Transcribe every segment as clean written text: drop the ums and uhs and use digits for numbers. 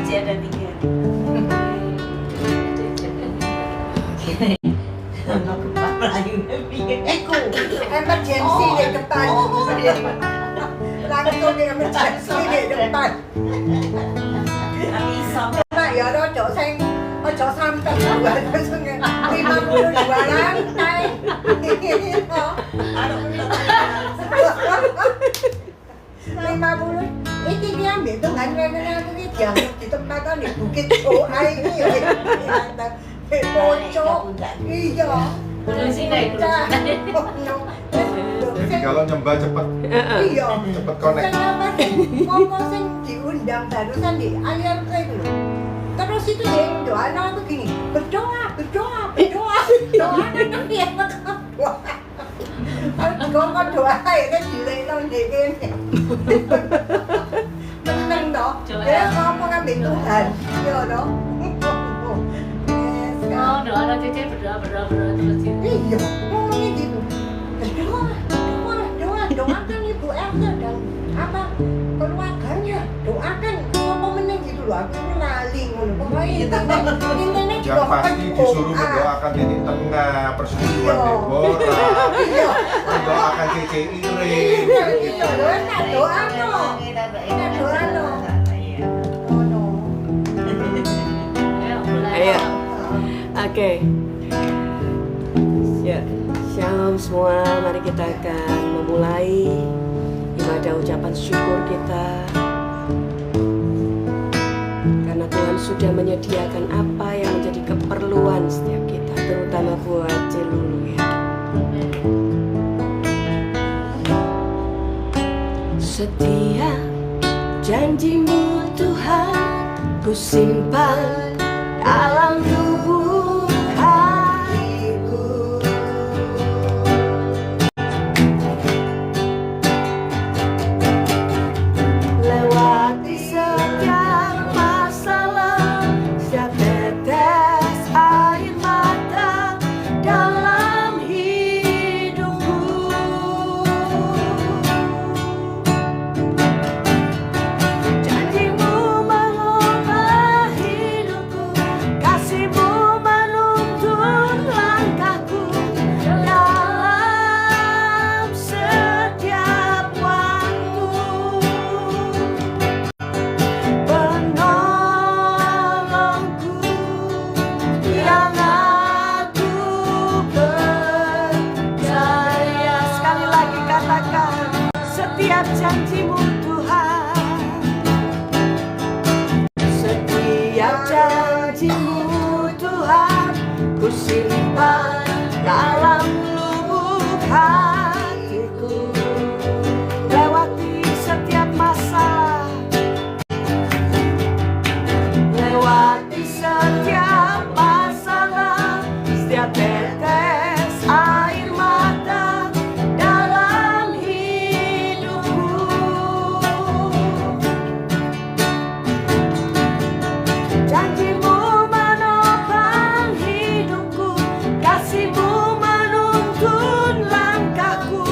masih ada 3. Ono kepala ini piye? Iku emergency di depan. Langsung di emergency di depan. Tapi iso. Mak ya ojo sing ojo sampai dua langsung 52 lantai. Anu bener. 50 ini diambil tuh kan aku ini dianggap di tempatan di Bukit Doa ini ya pojok iya Jadi kalau nyembah cepet iya connect. ngomong sing diundang barusan di ayam itu terus itu yang doa aku gini berdoa doa nanti ya doa ngomong doa itu dilekno ndek kene meneng toh dia ngomong ambil Tuhan iya toh Oh, doa Cece berdoa terus gitu. iya ngomongnya gitu doakan Ibu Elsa dan apa keluarganya doakan ngomong meneng gitu loh aku lali ngono pokoknya intinya Yang pasti disuruh mendoakan titik tengah persetujuan Deborah, mendoakan Cece Irin. iya doa no Ayo, Ayo. Oke. Ya, shalom semua. Mari kita akan memulai ibadah ucapan syukur kita. Karena Tuhan sudah menyediakan apa yang menjadi keperluan setiap kita, terutama buat Celulu ya. Setiap janji-Mu Tuhan ku simpan dalam lubuk hatiku. Lewati setiap masalah, setiap tetes air mata dalam hidupku. Janji-Mu mengubah hidupku, kasih-Mu menuntun langkahku dalam setiap waktu. Penolongku yang aku percaya. Sekali lagi katakan, setiap janji-Mu Tuhan, setiap janji-Mu Tuhan ku simpan dalam lubuk hatiku. Lewati setiap masalah, lewati setiap masalah, setiap tetes air mata dalam hidupku. Janji-Mu menopang hidupku, kasih-Mu menuntun langkahku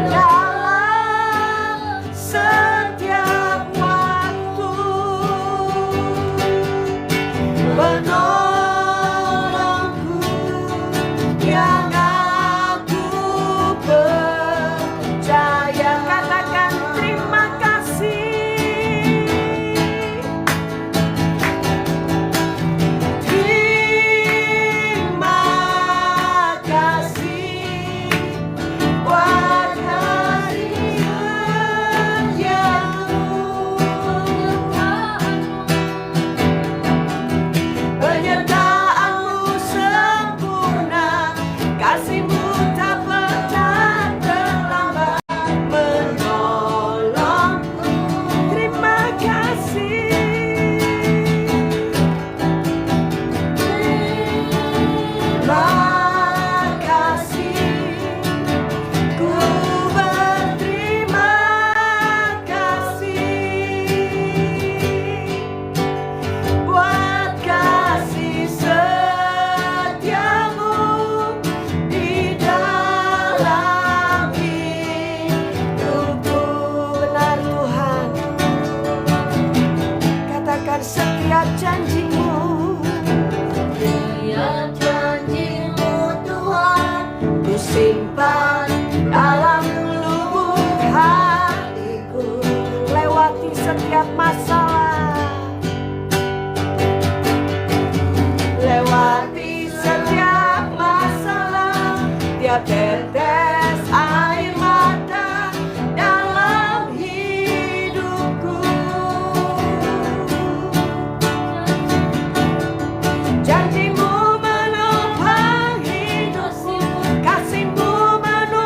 dalam setiap waktu. Penolongku yang aku percaya. Katakan terima kasih. Terima kasih buat kasih penyertaan-Mu sempurna, kasih-Mu tak pernah terlambat menolongku. Terima kasih. Terima kasih. Ku berterima kasih buat kasih setiamu di dalam hidupku. Benar Tuhan, katakan setiap janjimu, Setiap janjimu Tuhan ku simpan dalam lubuk hatiku. Lewati setiap masalah, lewati setiap masalah, tiap tetes air mata dalam hidupku. Janjimu menopang hidupku, kasihmu menopang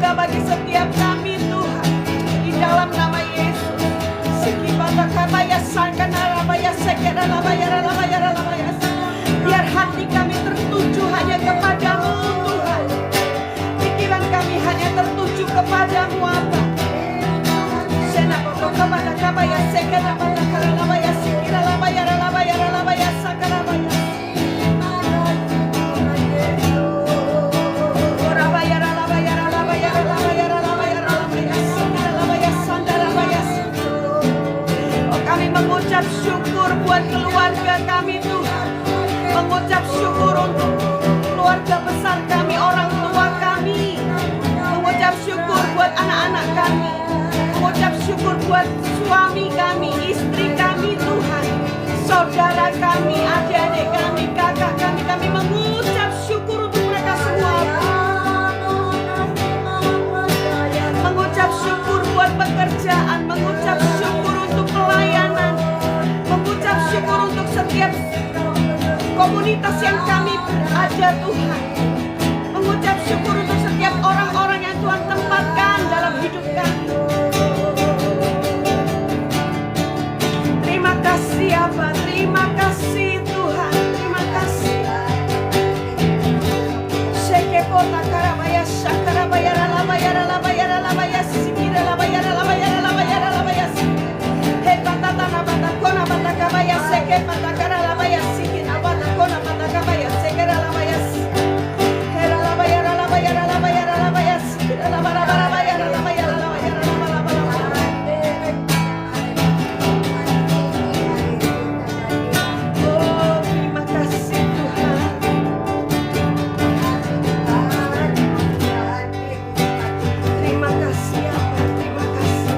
anugerah bagi setiap kami Tuhan. Di dalam nama Yesus. Biar hati kami tertuju hanya kepadamu Tuhan. Pikiran kami hanya tertuju kepadamu Bapa. Kami mengucap syukur buat keluarga kami Tuhan. Mengucap syukur untuk keluarga besar kami, orang tua kami. Mengucap syukur buat anak-anak kami. Mengucap syukur buat suami kami, istri kami Tuhan. Saudara kami, adik-adik kami, kakak kami. Kami mengucap syukur untuk mereka semua. Mengucap syukur buat pekerjaan. Mengucap syukur untuk pelayanan. Mengucap syukur untuk setiap komunitas yang kami ada Tuhan. Mengucap syukur untuk setiap orang-orang yang Tuhan tempatkan dalam hidup kami. Terima kasih Bapa, terima kasih Tuhan, terima kasih. Shekepota karabaya shakarabaya ralabaya ralabaya ralabaya sikira labaya ralabaya ralabaya ralabaya. Hepata tanabata kona bata kabaya sekepata karabaya sikira bata kona bata kabaya sekera labaya. Hera labaya ralabaya ralabaya ralabaya sikira labaya ralabaya ralabaya ralabaya ralabaya. Oh, terima kasih Tuhan. Terima kasih Bapa, terima kasih.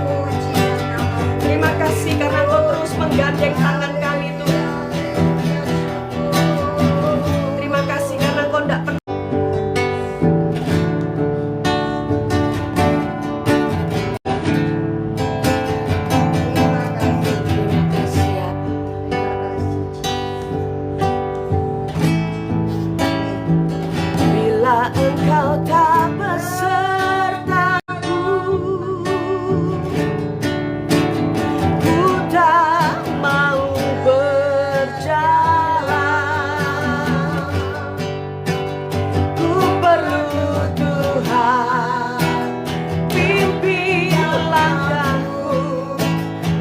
Terima kasih karena Kau terus menggandeng tangan kami Tuhan. Terima kasih karena Kau tidak pernah. Terima kasih Bila Engkau tak besertaku, ku tak mau berjalan. Ku perlu Tuhan, pimpin langkahku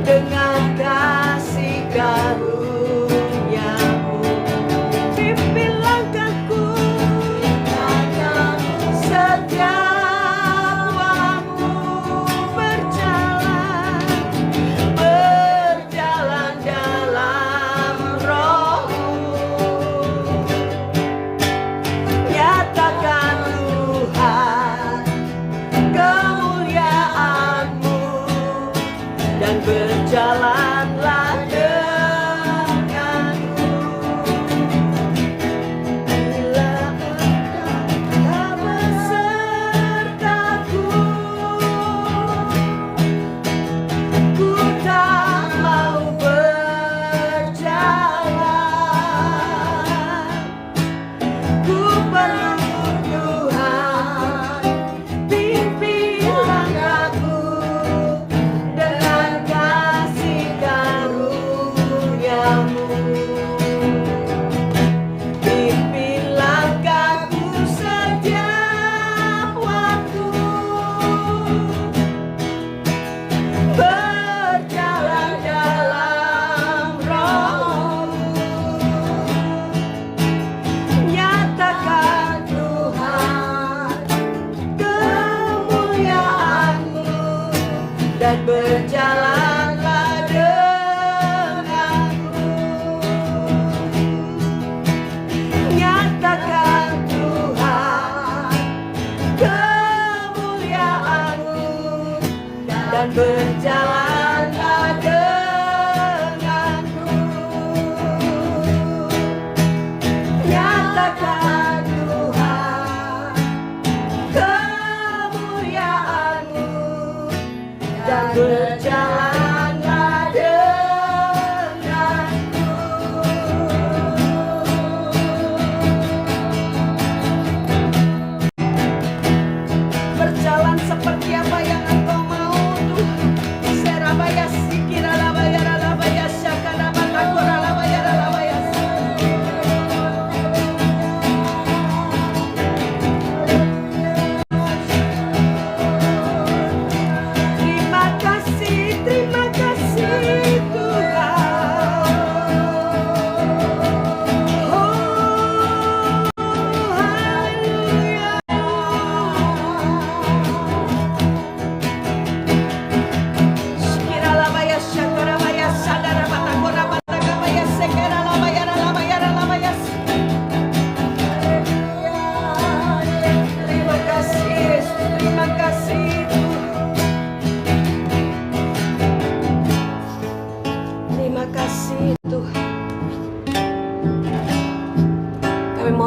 dengan kasih karunia-Mu. Pimpin langkahku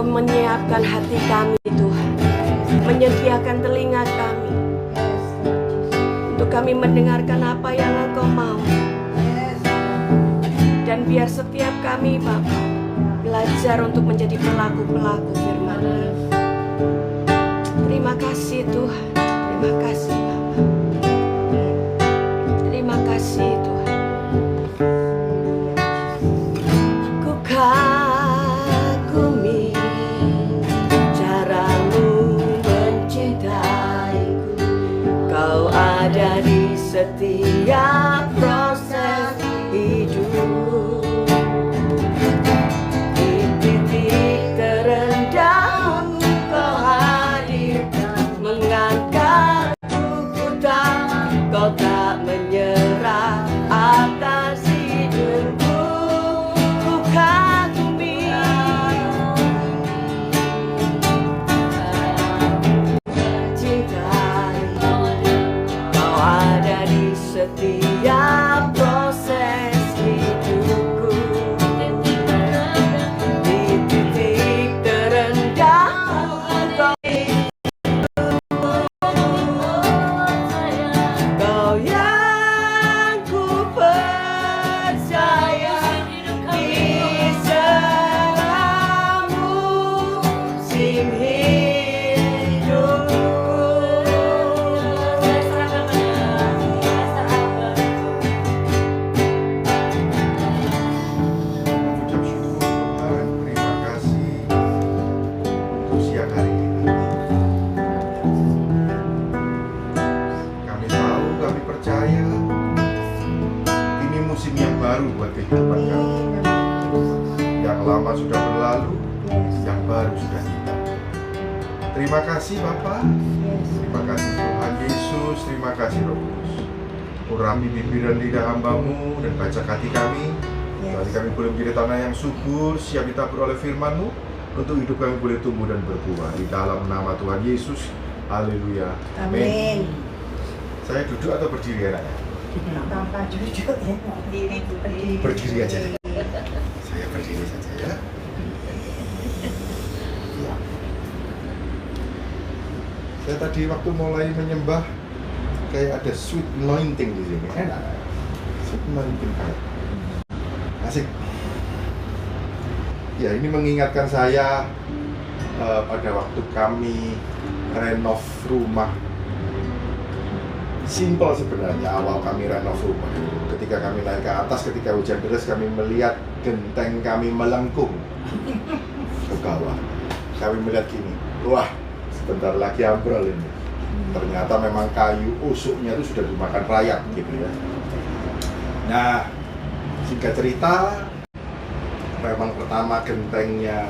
mau menyiapkan hati kami Tuhan, menyediakan telinga kami untuk kami mendengarkan apa yang Engkau mau. Dan biar setiap kami Bapa belajar untuk menjadi pelaku-pelaku firman-Mu. Terima kasih Tuhan, terima kasih Bapa, terima kasih Tuhan. Ku kagumi caramu mencintaiku, Kau ada di setiap proses hidupku. Di titik terendahku Kau hadir, mengangkatku, Kau tak menyerah atas hidupku. Ku kagumi cintai, Kau ada di setiap proses hidupku. Di titik terendahku Kau yang ku percaya, di selama musim hidupku. Ucap syukur Tuhan, terima kasih untuk siang hari ini. Kami tahu, kami percaya ini musim yang baru buat kehidupan kami. Yang lama sudah berlalu, yang baru sudah tiba. Terima kasih Bapa, terima kasih Tuhan Yesus, terima kasih Roh Kudus. Urapi bibir dan lidah hamba-Mu dan bacak hati kami. Berarti kami boleh menjadi tanah yang subur, siap ditabur oleh firman-Mu, untuk hidup kami boleh tumbuh dan berbuah. Di dalam nama Tuhan Yesus, haleluya, amin. Saya duduk atau berdiri anaknya? Tanpa jujur ya. Berdiri aja. Saya berdiri saja ya. Ya. Saya tadi waktu mulai menyembah, kayak ada sweet anointing di sini. Enak. Sweet anointing kayak. Asik. Ya, ini mengingatkan saya pada waktu kami renov rumah. Simpel sebenarnya awal kami renov rumah. Ketika kami naik ke atas, ketika hujan deras, kami melihat genteng kami melengkung ke bawah. Kami melihat gini, wah, sebentar lagi ambrol ini. Ternyata memang kayu usuknya itu sudah dimakan rayap gitu ya. Nah, singkat cerita, memang pertama gentengnya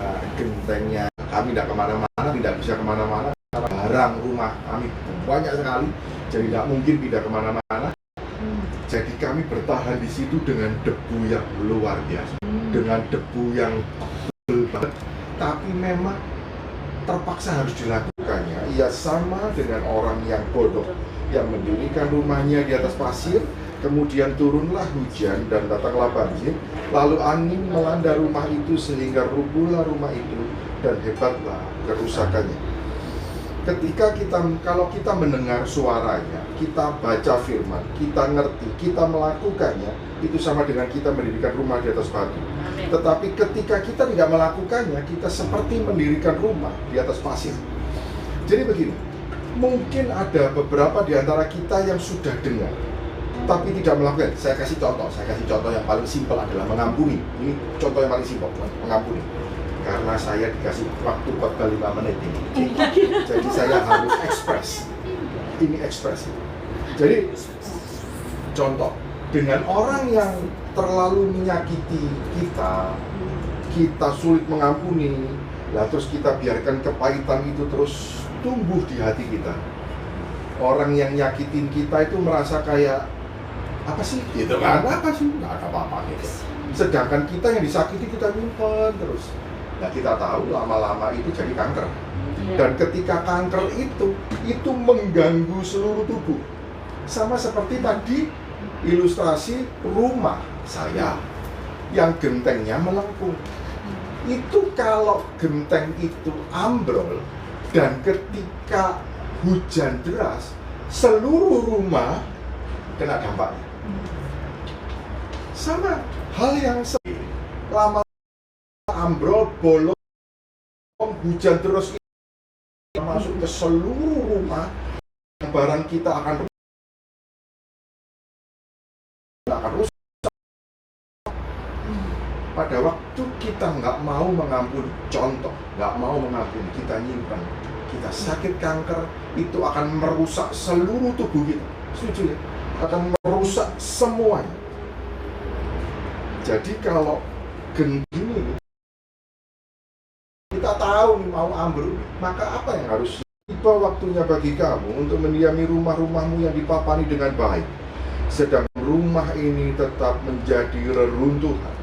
kami tidak kemana-mana, tidak bisa kemana-mana karena barang rumah kami banyak sekali, jadi tidak mungkin pindah kemana-mana. Jadi kami bertahan di situ dengan debu yang luar biasa, dengan debu yang tebal banget, tapi memang terpaksa harus dilakukannya. Ia sama dengan orang yang bodoh yang mendirikan rumahnya di atas pasir. Kemudian turunlah hujan dan datanglah banjir, lalu angin melanda rumah itu sehingga rubuhlah rumah itu dan hebatlah kerusakannya. Kalau kita mendengar suaranya, kita baca firman, kita ngerti, kita melakukannya, itu sama dengan kita mendirikan rumah di atas batu. Tetapi ketika kita tidak melakukannya, kita seperti mendirikan rumah di atas pasir. Jadi begini, mungkin ada beberapa di antara kita yang sudah dengar tapi tidak melakukan. Saya kasih contoh yang paling simpel adalah mengampuni. Ini contoh yang paling simpel, mengampuni. Karena saya dikasih waktu 45 menit ini. Jadi saya harus ekspres. Ini ekspres. Jadi contoh, dengan orang yang terlalu menyakiti kita sulit mengampuni, lah terus kita biarkan kepahitan itu terus tumbuh di hati kita. Orang yang nyakitin kita itu merasa kayak apa sih? Gitu kan? Apa sih? Nggak ada apa-apa gitu. Sedangkan kita yang disakiti kita nyimpen terus. Nah kita tahu lama-lama itu jadi kanker. Dan ketika kanker itu mengganggu seluruh tubuh. Sama seperti tadi ilustrasi rumah saya yang gentengnya melengkung. Itu kalau genteng itu ambrol dan ketika hujan deras, seluruh rumah kena dampaknya. Sama hal yang lama ambrol, bolong, hujan terus masuk ke seluruh rumah, barang kita akan rusak. Pada waktu kita nggak mau mengampuni, contoh, nggak mau mengampuni, kita nyimpan, kita sakit kanker, itu akan merusak seluruh tubuh kita. Setuju ya? Akan merusak semuanya. Jadi kalau gini, kita tahu nih mau ambruk, maka apa yang harus? Tiba waktunya bagi kamu untuk mendiami rumah-rumahmu yang dipapani dengan baik, sedang rumah ini tetap menjadi reruntuhan.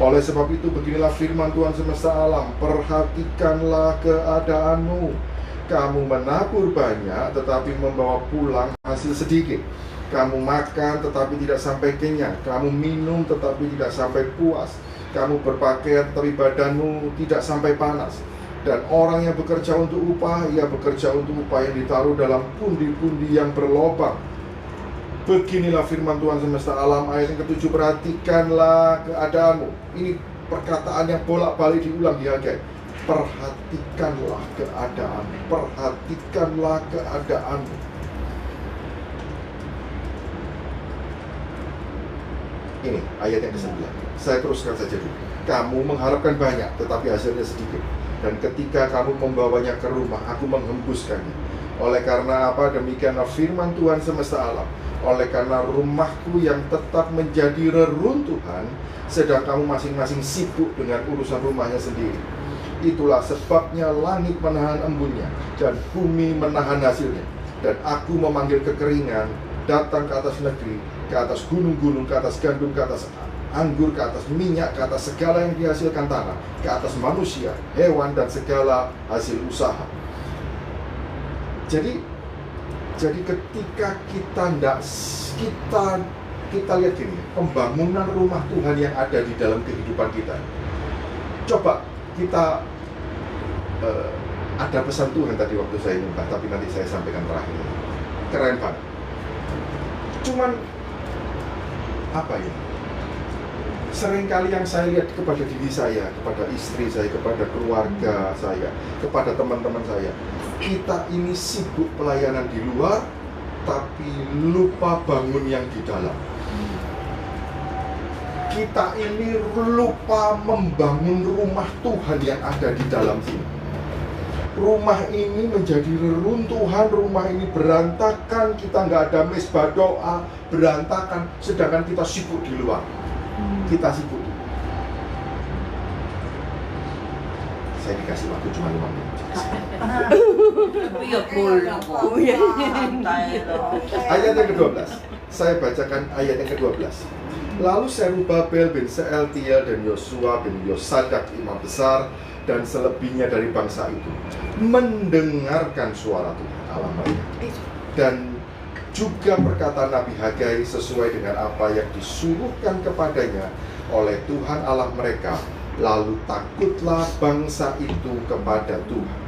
Oleh sebab itu beginilah firman Tuhan semesta alam, perhatikanlah keadaanmu. Kamu menabur banyak tetapi membawa pulang hasil sedikit. Kamu makan tetapi tidak sampai kenyang. Kamu minum tetapi tidak sampai puas. Kamu berpakaian tetapi badanmu tidak sampai panas. Dan orang yang bekerja untuk upah, ia bekerja untuk upah yang ditaruh dalam pundi-pundi yang berlobang. Beginilah firman Tuhan semesta alam, ayat yang ke-7, perhatikanlah keadaanmu. Ini perkataan yang bolak-balik diulang di Hagai. Perhatikanlah keadaanmu, perhatikanlah keadaanmu. Ini ayat yang ke-9. Saya teruskan saja dulu. Kamu mengharapkan banyak, tetapi hasilnya sedikit. Dan ketika kamu membawanya ke rumah, aku menghembuskannya. Oleh karena apa? Demikianlah firman Tuhan semesta alam. Oleh karena rumahku yang tetap menjadi reruntuhan, sedang kamu masing-masing sibuk dengan urusan rumahnya sendiri. Itulah sebabnya langit menahan embunnya dan bumi menahan hasilnya. Dan aku memanggil kekeringan datang ke atas negeri, ke atas gunung-gunung, ke atas gandum, ke atas anggur, ke atas minyak, ke atas segala yang dihasilkan tanah, ke atas manusia, hewan, dan segala hasil usaha. Jadi ketika kita lihat gini, pembangunan rumah Tuhan yang ada di dalam kehidupan kita. Coba kita ada pesan Tuhan tadi waktu saya nyembah, tapi nanti saya sampaikan terakhir. Keren banget. Cuman apa ya? Seringkali yang saya lihat kepada diri saya, kepada istri saya, kepada keluarga saya, kepada teman-teman saya, kita ini sibuk pelayanan di luar, tapi lupa bangun yang di dalam. Kita ini lupa membangun rumah Tuhan yang ada di dalam sini. Rumah ini menjadi reruntuhan, rumah ini berantakan, kita nggak ada mesbah doa, berantakan, sedangkan kita sibuk di luar. Kita sibuk. Saya dikasih waktu cuma 5 menit. Ayat yang ke-12. Saya bacakan ayat yang ke-12. Lalu Zerubabel bin Sealtiel dan Yosua bin Yosadak imam besar dan selebihnya dari bangsa itu mendengarkan suara Tuhan Allah mereka, dan juga perkataan Nabi Hagai sesuai dengan apa yang disuruhkan kepadanya oleh Tuhan Allah mereka. Lalu takutlah bangsa itu kepada Tuhan.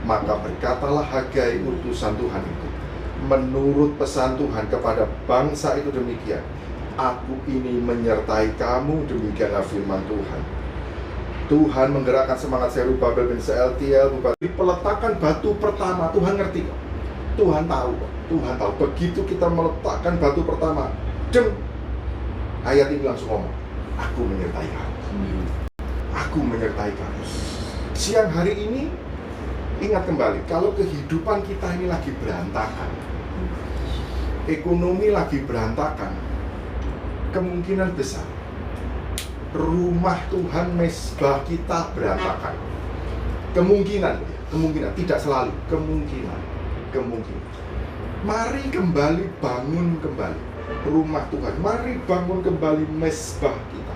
Maka berkatalah Hagai utusan Tuhan itu, menurut pesan Tuhan kepada bangsa itu demikian, aku ini menyertai kamu, demikianlah firman Tuhan. Tuhan menggerakkan semangat Zerubabel bin Sealtiel, peletakan batu pertama. Tuhan ngerti kok, Tuhan tahu kok, Tuhan tahu. Begitu kita meletakkan batu pertama, ayat ini langsung ngomong, aku menyertai kamu. Aku menyertai kamu. Siang hari ini ingat kembali, kalau kehidupan kita ini lagi berantakan, ekonomi lagi berantakan, kemungkinan besar rumah Tuhan, mesbah kita berantakan. Kemungkinan, tidak selalu, kemungkinan. Mari kembali bangun kembali rumah Tuhan. Mari bangun kembali mesbah kita.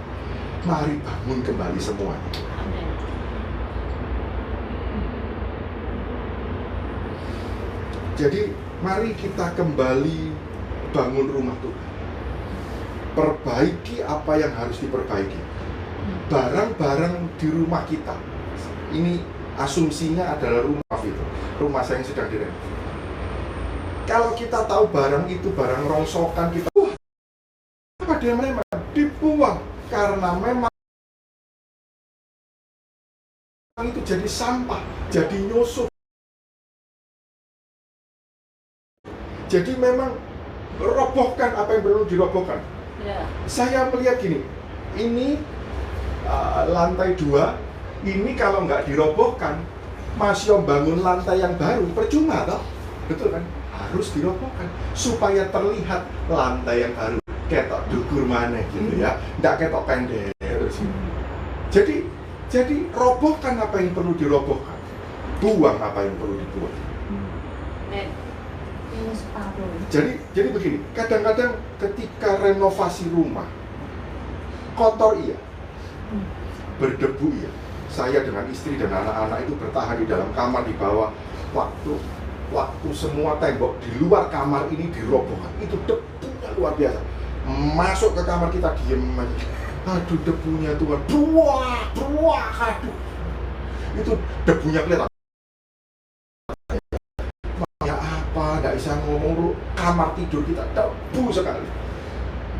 Mari bangun kembali semuanya. Jadi mari kita kembali bangun rumah Tuhan. Perbaiki apa yang harus diperbaiki. Barang-barang di rumah kita. Ini asumsinya adalah rumah itu. Rumah saya yang sedang direnov. Kalau kita tahu barang itu barang rongsokan, kita apa dia memang dibuang karena memang itu jadi sampah, jadi nyusup. Jadi memang robohkan apa yang perlu dirobohkan. Ya. Saya melihat gini, ini lantai 2, ini kalau nggak dirobohkan, masih bangun lantai yang baru, percuma toh, betul kan? Harus dirobohkan supaya terlihat lantai yang baru ketok dukur mana gitu ya, nggak ketok pendek. Jadi robohkan apa yang perlu dirobohkan, buang apa yang perlu dibuang. Ini separuh. Jadi begini, kadang-kadang ketika renovasi rumah, kotor iya, berdebu iya. Saya dengan istri dan anak-anak itu bertahan di dalam kamar di bawah. Waktu semua tembok di luar kamar ini dirobohkan, itu debunya luar biasa. Masuk ke kamar kita diem aja. Aduh debunya Tuhan, buah, aduh. Itu debunya kelihatan. Ya apa, nggak bisa ngomong, kamar tidur kita debu sekali.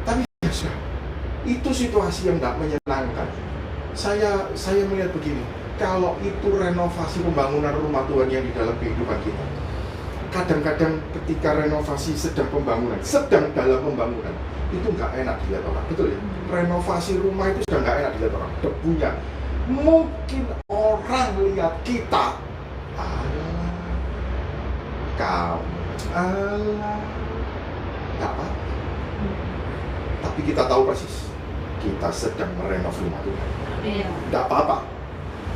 Tapi ya sudah, itu situasi yang nggak menyenangkan. Saya melihat begini, kalau itu renovasi pembangunan rumah Tuhan yang di dalam kehidupan kita, kadang-kadang ketika renovasi sedang dalam pembangunan, itu nggak enak dilihat orang, betul ya? Renovasi rumah itu sudah nggak enak dilihat orang, debunya. Mungkin orang lihat kita, nggak apa. Tapi kita tahu persis, kita sedang merenov rumah Tuhan. Nggak apa-apa.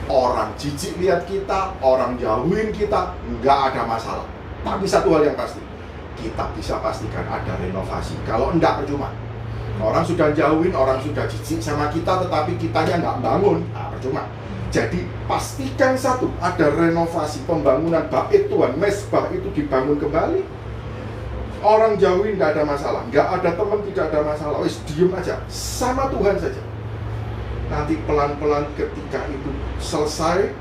Orang jijik lihat kita, orang jauhin kita, nggak ada masalah. Tapi satu hal yang pasti, kita bisa pastikan ada renovasi. Kalau enggak percuma. Orang sudah jauhin, orang sudah jijik sama kita, tetapi kitanya nggak bangun, percuma. Jadi pastikan satu, ada renovasi pembangunan bait Tuhan, mesbah itu dibangun kembali. Orang jauhin nggak ada masalah, nggak ada teman tidak ada masalah, wis diem aja, sama Tuhan saja. Nanti pelan-pelan ketika itu selesai,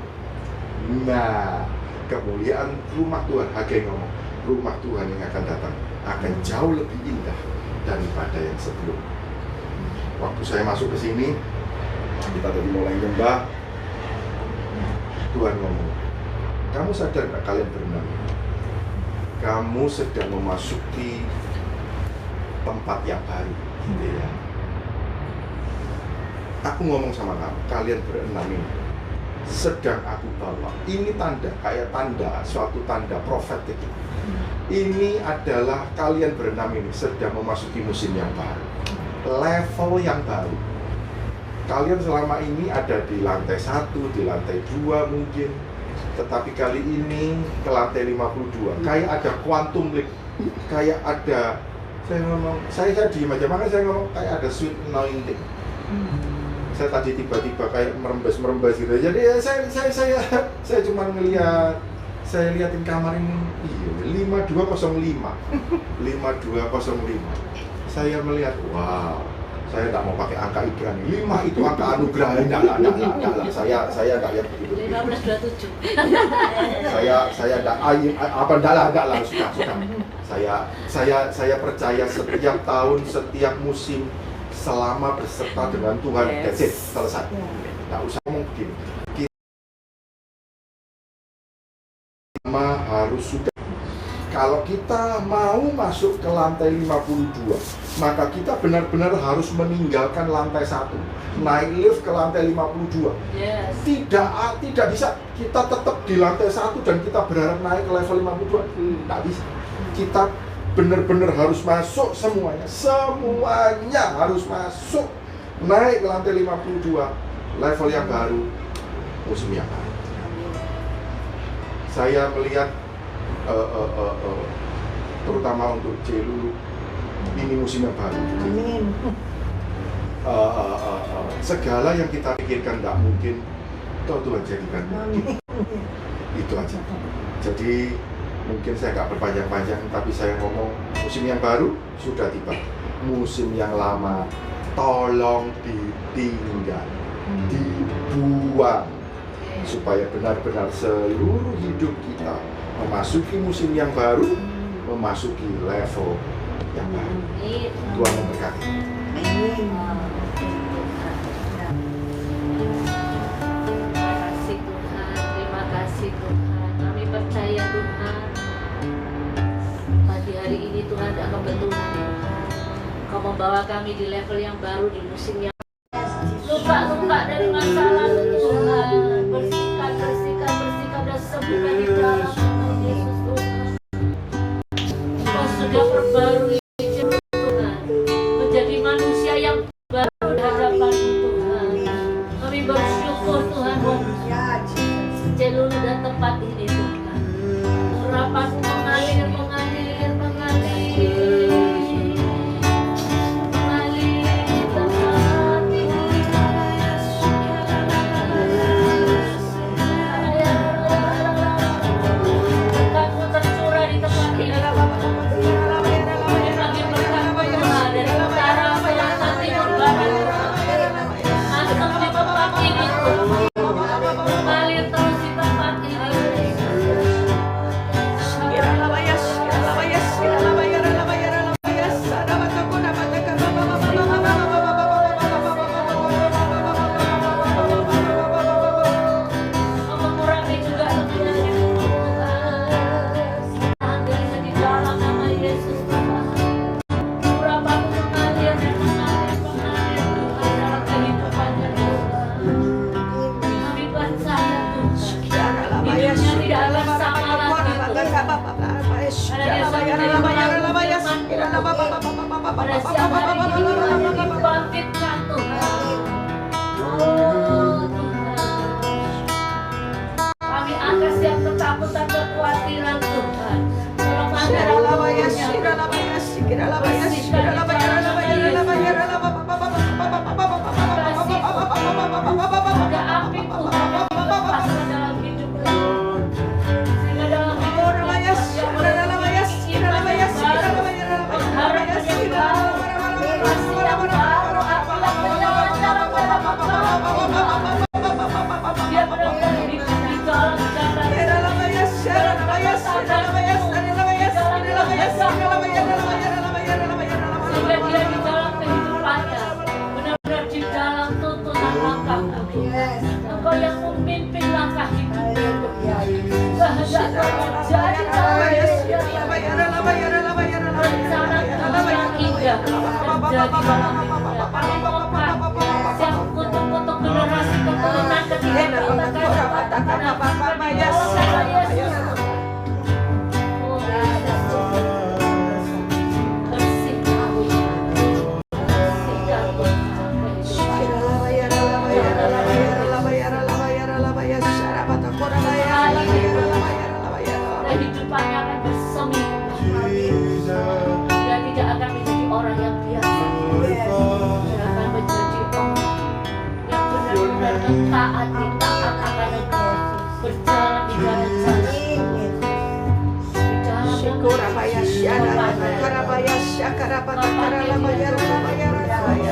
nah kemuliaan rumah Tuhan, Hagai ngomong, rumah Tuhan yang akan datang akan jauh lebih indah daripada yang sebelumnya. Waktu saya masuk ke sini, kita tadi mulai nyembah, Tuhan ngomong, kamu sadar nggak kalian berenam? Kamu sedang memasuki tempat yang baru, gitu ya. Aku ngomong sama kamu, kalian berenam ini sedang aku bawa. Ini tanda, kayak tanda, suatu tanda profetik. Ini adalah kalian berenam ini sedang memasuki musim yang baru, level yang baru. Kalian selama ini ada di lantai 1, di lantai 2 mungkin, tetapi kali ini ke lantai 52. Kayak ada quantum leap, kayak ada, saya diem aja, makanya saya ngomong kayak ada sweet anointing. Saya tadi tiba-tiba kayak merembes gitu. Jadi ya saya cuma ngelihat, saya liatin kamar ini, iya 5205. Saya melihat, wow, saya nggak mau pakai angka Ibrani. 5 itu angka anugerah. Enggak. Saya nggak lihat begitu. 1527. Saya enggak lah, sudah. Saya percaya setiap tahun, setiap musim, selama berserta dengan Tuhan, that's it, selesai. Nggak usah ngomong begini. Kita harus sudah. Kalau kita mau masuk ke lantai 52, maka kita benar-benar harus meninggalkan lantai 1, naik lift ke lantai 52. Yes. Tidak bisa kita tetap di lantai 1 dan kita berharap naik ke level 52. Nggak bisa. Kita benar-benar harus masuk semuanya harus masuk, naik ke lantai 52, level yang baru, musim yang baru. Saya melihat terutama untuk Celulu, ini musim yang baru. Amin. Segala yang kita pikirkan tidak mungkin, Tuhan jadikan mungkin. Itu aja. Jadi mungkin saya nggak berpanjang-panjang, tapi saya ngomong musim yang baru sudah tiba. Musim yang lama tolong ditinggal. buang, supaya benar-benar seluruh hidup kita memasuki musim yang baru, memasuki level yang baru. Tuhan memberkati. Terima kasih Tuhan, terima kasih Tuhan. Kami percaya Tuhan, pagi hari ini Tuhan tidak kebetulan. Kau membawa kami di level yang baru, di musim yang luka-luka dari masa lalu Tuhan. Bersihkan, bersihkan, bersihkan dan sembuhkan di dalam nama Yesus Tuhan. Kau sudah perbarui Tuhan, menjadi manusia yang baru di hadapan-Mu Tuhan. Kami bersyukur Tuhan seluruh dan tempat ini Tuhan. Urapan-Mu mengalir, mengalir, mengalir.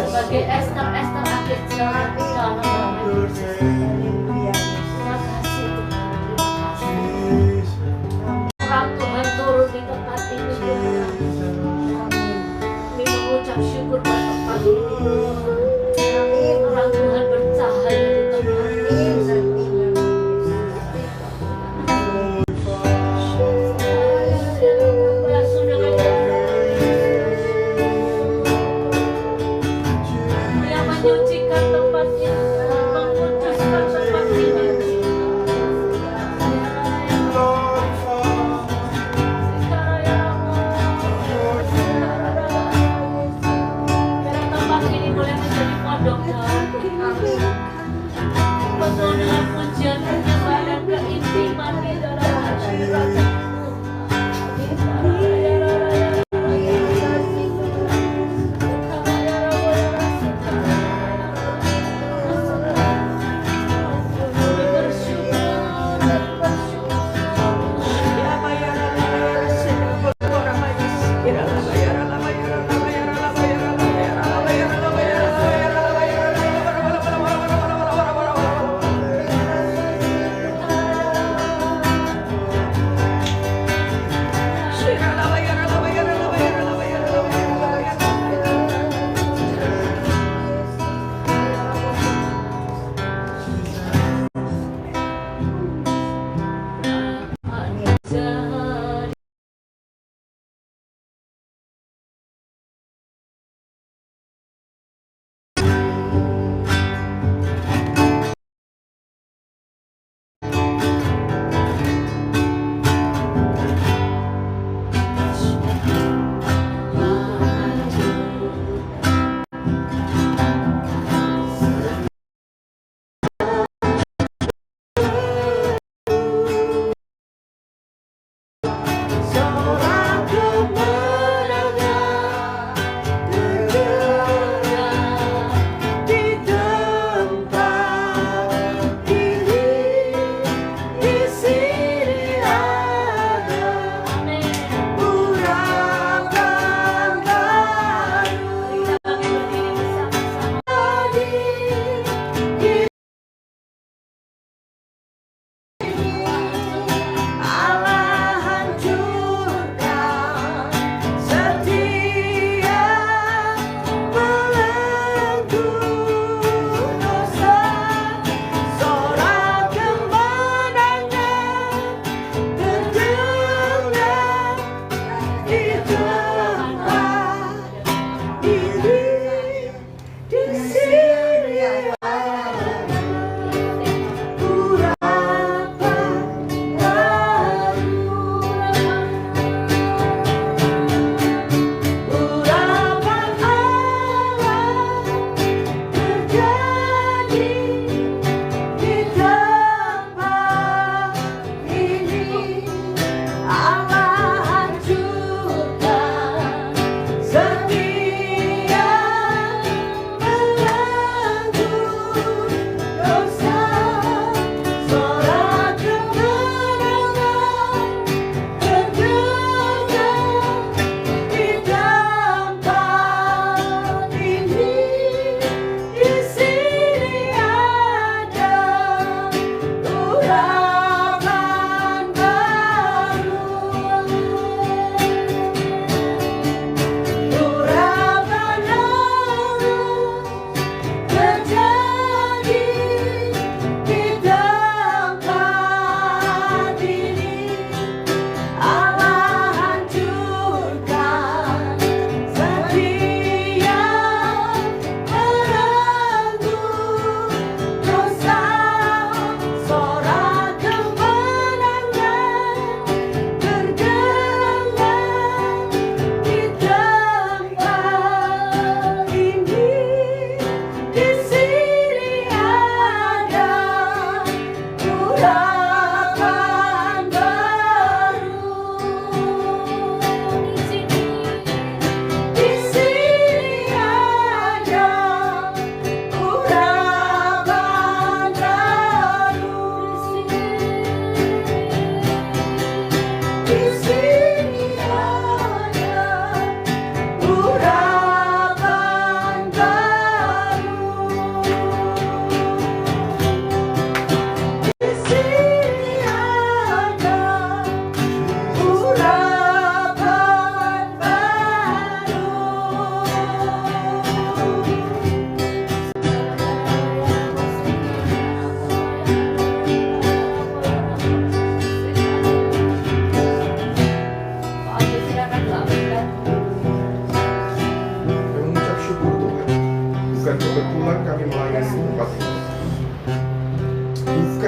Sebagai Esther akhir jalan di dalam nama Yesus. Terima kasih Tuhan, terima kasih. Terang Tuhan turun di tempat ini Tuhan. Kami mengucap syukur buat tempat ini. Terang Tuhan bercahaya di tempat ini. Menyucikan tempatnya, menguduskan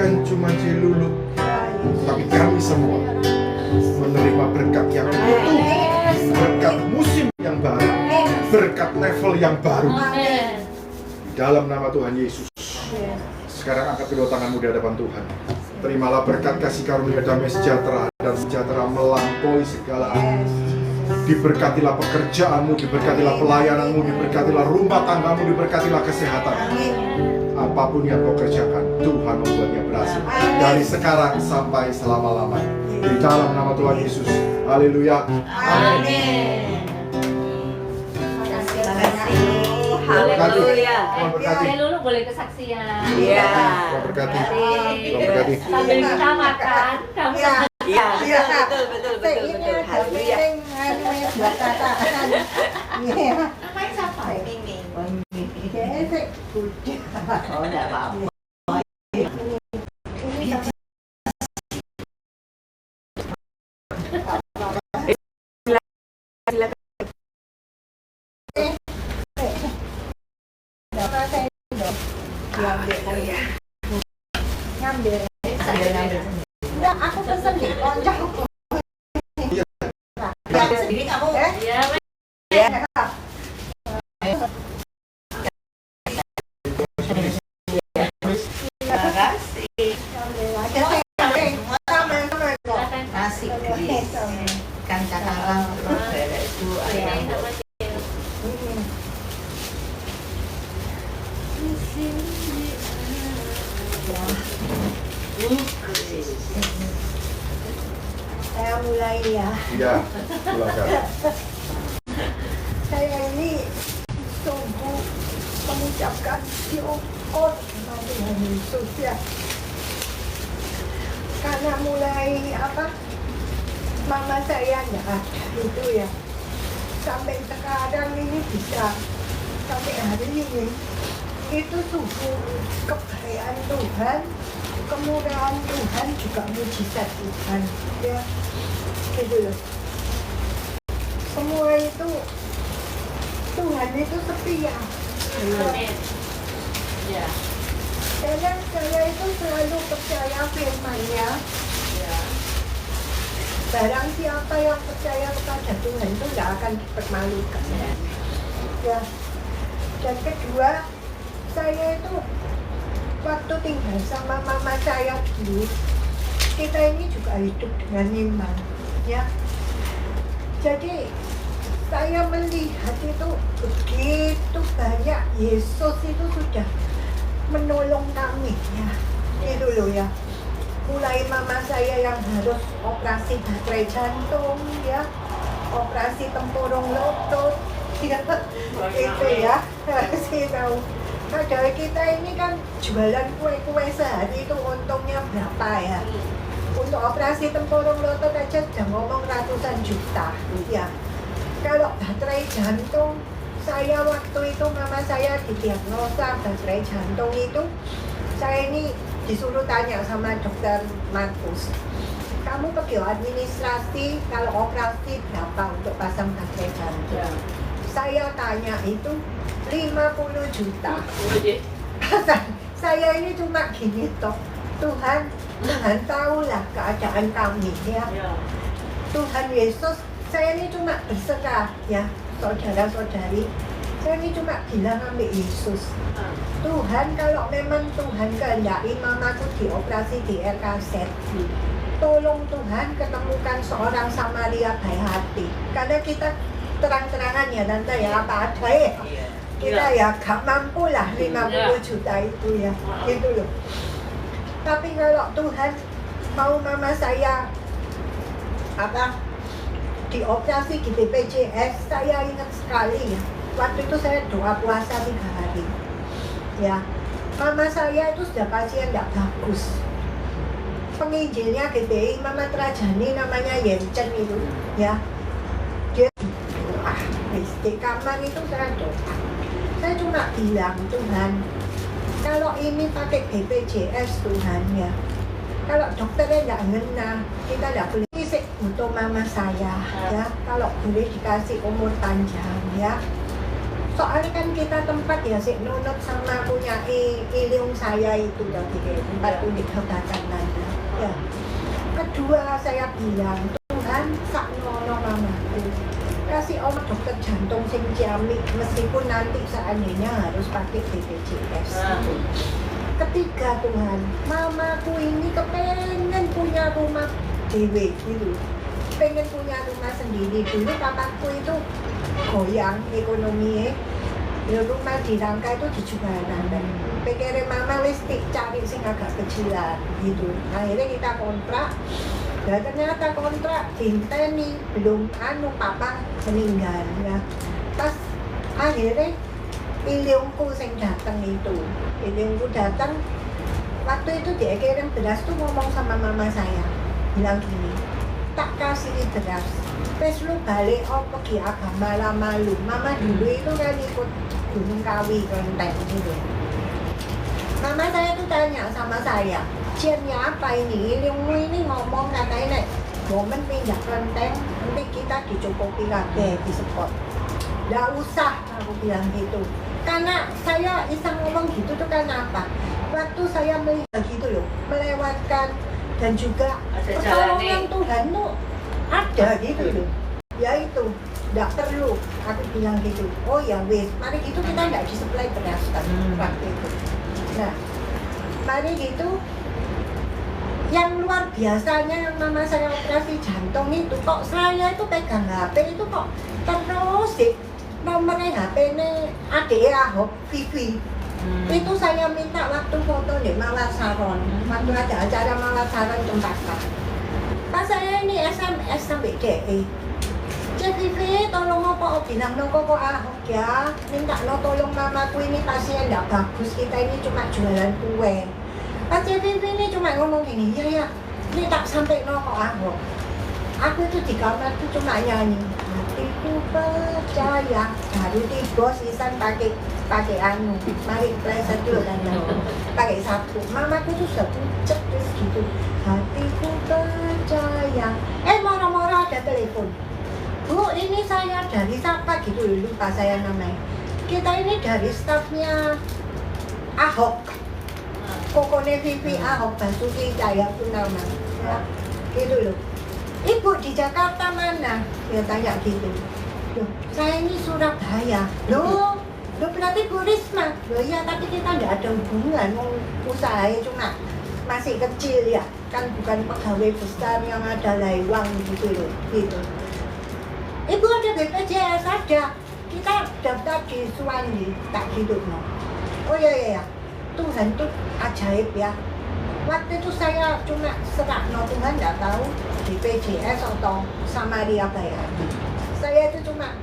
bukan cuma Cilulu, tapi kami semua menerima berkat yang utuh, berkat musim yang baru, berkat level yang baru. Amin. Dalam nama Tuhan Yesus. Sekarang angkat kedua tanganmu di hadapan Tuhan. Terimalah berkat kasih karunia damai sejahtera, dan sejahtera melampaui segala. Diberkatilah pekerjaanmu, diberkatilah pelayananmu, diberkatilah rumah tanggamu, diberkatilah kesehatan. Apapun yang kau kerjakan, Tuhan membuatnya berhasil. Dari sekarang sampai selama-lamanya. Di dalam nama Tuhan Yesus. Haleluya. Amin. Terima kasih. Haleluya. Tuhan berkati. Lulu boleh kesaksian. Iya. Tuhan berkati. Tuhan berkati. Sambil kita makan, kamu Iya, Iya. betul. Haleluya. Buat kakak. Iya. Namanya siapa? Mimi. Gesek. Oh, enggak apa-apa. Ngambil. Enggak, aku pesen di lonjong. Sendiri kamu. ya Terima kasih. Nasi gris, ikan cakalang, itu ayam. Saya mulai ya. Iya, silakan. Saya ini sungguh mengucapkan syukur kepada Tuhan Yesus ya. Karena mulai mama saya nggak ada itu ya. Sampai sekarang ini bisa sampai hari ini itu sungguh kebaikan Tuhan, kemurahan Tuhan, juga mujizat Tuhan ya. Gitu loh. Semua itu Tuhan itu setia. Amin. Ya. Karena saya itu selalu percaya firman-Nya. Ya. Barang siapa yang percaya kepada Tuhan itu tidak akan dipermalukan. Ya. Dan kedua, saya itu waktu tinggal sama mama saya dulu, kita ini juga hidup dengan iman. Ya. Jadi saya melihat itu begitu banyak Yesus itu sudah menolong kami ya. Itu loh ya. Mulai mama saya yang harus operasi baterai jantung ya, operasi tempurung lutut ya, itu ya. Saya tahu. Padahal kita ini kan jualan kue-kue sehari itu untungnya berapa ya? Untuk operasi tempurung lutut aja sudah ngomong ratusan juta ya. Kalau baterai jantung, saya waktu itu mama saya didiagnosa baterai jantung itu, saya ini disuruh tanya sama dokter Markus, kamu pergi administrasi kalau operasi berapa untuk pasang baterai jantung? Saya tanya itu 50 juta. Saya ini cuma gini toh, Tuhan tahulah keadaan kami ya. Tuhan Yesus, saya ini cuma berserah ya, saudara-saudari. Saya ini cuma bilang ambil Yesus. Tuhan, kalau memang Tuhan kehendaki mamaku dioperasi di RKZ, tolong Tuhan ketemukan seorang Samaria baik hati. Karena kita terang-terangan ya Tante ya, apa ada ya. Kita ya gak mampu lah 50 juta itu ya, gitu loh. Tapi kalau Tuhan mau mama saya dioperasi di BPJS, saya ingat sekali ya. Waktu itu saya doa puasa 3 hari. Ya, mama saya itu sudah pasien tidak bagus. Penginjilnya GBI Mama Trajani namanya Yencen itu, ya. Dia doa, di kamar itu saya doa. Saya cuma bilang, Tuhan, kalau ini pakai BPJS Tuhan ya. Kalau dokternya tidak ngena, kita tidak boleh. Ini untuk mama saya ya. Kalau boleh dikasih umur panjang ya. Soalnya kan kita tempat ya sih nunut sama punya iliung saya itu tadi tempat unik kebatan tadi. Ya. Kedua saya bilang Tuhan saknono mamaku. Kasih om dokter jantung sing ciamik meskipun nanti seandainya harus pakai BPJS. Ketiga Tuhan, mamaku ini kepengen punya rumah dewe gitu. Pengen punya rumah sendiri. Dulu papaku itu goyang ekonominya. Ya rumah di Rangka itu dijual nanti. Pikirnya mama wis cari sing agak kecilan gitu. Akhirnya kita kontrak. Dan ternyata kontrak dinteni belum papa meninggal ya. Pas akhirnya iliungku sing datang itu. Iliungku datang waktu itu dia kirim beras tuh ngomong sama mama saya. Bilang gini, tak kasih beras. Terus lu balik pergi agama lama lu. Mama dulu itu kan ikut Gunung Kawi Kelenteng gitu. Mama saya tuh tanya sama saya, ciannya apa ini? Iliungmu ini ngomong katanya nek momen pindah Kelenteng nanti kita dicukupi kabeh di spot. Nggak usah aku bilang gitu. Karena saya iseng ngomong gitu tuh karena apa? Waktu saya melihat gitu loh, melewatkan dan juga pertolongan Tuhan tuh ada gitu loh. Ya itu, nggak perlu aku bilang gitu. Oh ya wes, mari gitu kita nggak disuplai beras kan waktu itu. Nah, mari gitu yang luar biasanya yang mama saya operasi jantung itu kok saya itu pegang HP itu kok terus sih nomornya HP ini adik Ahok Vivi. Itu saya minta waktu foto di Mawar Saron, waktu ada acara Mawar Saron Cempaka. Pas saya ini SMS sampai DE, Cik Vivi tolong apa bilang no kok Ahok ya, minta no tolong mamaku ini pasien nggak bagus, kita ini cuma jualan kue. Pas Cik Vivi ini cuma ngomong gini, ya ini tak sampai no kok Ahok. Aku itu di kamar tuh cuma nyanyi, hatiku percaya, baru tiba sisan pakai anu, mari preset dulu kan pakai sapu. Mamaku tuh sudah pucet terus gitu, hatiku percaya. Moro-moro ada telepon. Bu, ini saya dari siapa gitu, lupa saya namanya. Kita ini dari stafnya Ahok, Kokone Vivi Ahok Basuki Cahayapurnama, ya, gitu loh. Ibu di Jakarta mana? Dia tanya gitu. Loh, saya ini Surabaya. Loh berarti Bu Risma. Loh ya, tapi kita nggak ada hubungan. Usahanya cuma masih kecil ya. Kan bukan pegawai besar yang ada lewang gitu loh. Gitu. Ibu ada BPJS ada. Kita daftar di Suwandi. Tak gitu no. Oh iya. Tuhan tuh ajaib ya. Waktu itu saya cuma serak no Tuhan nggak tahu BPJS atau Samaria Bayar. Saya itu cuma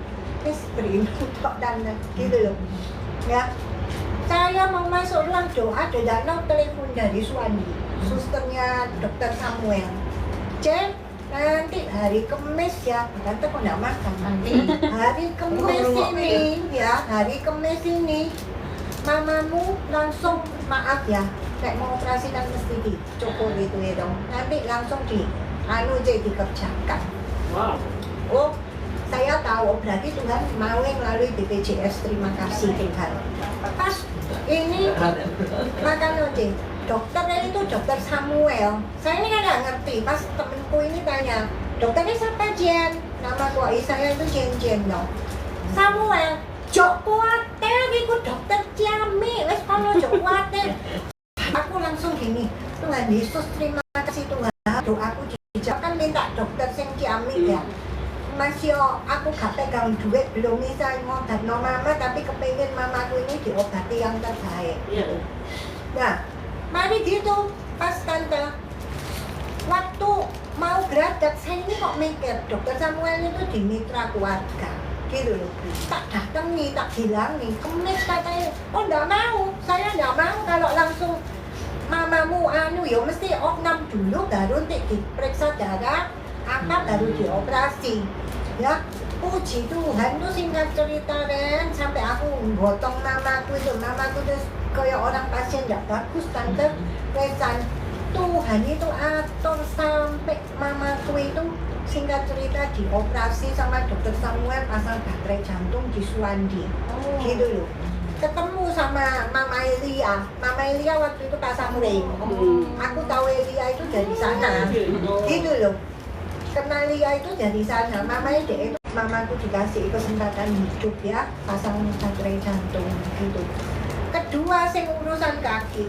beri untuk dan gitu loh. Ya, saya mau masuk ruang doa ada no telepon dari Suwandi, susternya Dokter Samuel. Cek, nanti hari Kamis ya, tante kok nggak makan nanti. Hari Kamis ini ya, hari Kamis ini mamamu langsung maaf ya. Kayak mau operasi kan mesti dicukur gitu ya dong. Nanti langsung dikerjakan. Wow. Oh, saya tahu berarti Tuhan mau melalui BPJS. Terima kasih Tuhan. Pas ini makan aja. Dokternya itu Dokter Samuel. Saya ini kan nggak ngerti. Pas temenku ini tanya, dokternya siapa Jen? Nama kuai saya itu Jen no. Samuel. Jok kuatir, ikut dokter Ciami. Wes kalau jok kuatir. Aku langsung gini, Tuhan Yesus terima kasih Tuhan, doaku dijawabkan minta dokter sing Ciamik ya. Masih aku gak pegang duit, belum bisa ngobat no mama, tapi kepengen mamaku ini diobati yang terbaik. Nah, mari gitu, pas tante waktu mau gradat, saya ini kok mikir dokter Samuel itu di mitra keluarga gitu loh. Tak datang nih, tak bilang nih, Kemis katanya, oh enggak mau, saya enggak mau kalau langsung mamamu ya mesti oknam dulu baru diperiksa darah apa baru dioperasi ya. Puji Tuhan tuh singkat cerita Ren, sampai aku gotong mamaku terus kayak orang pasien nggak bagus tante Resan. Tuhan itu atur sampai mamaku itu Singkat cerita dioperasi sama dokter Samuel pasang baterai jantung di Suwandi. Gitu loh. Ketemu sama Mama Elia. Mama Elia waktu itu pasang ring. Aku tahu Elia itu dari sana. Gitu loh. Kenal Elia itu dari sana. Mama itu mamaku dikasih kesempatan hidup ya, pasang baterai jantung gitu. Kedua sing urusan kaki.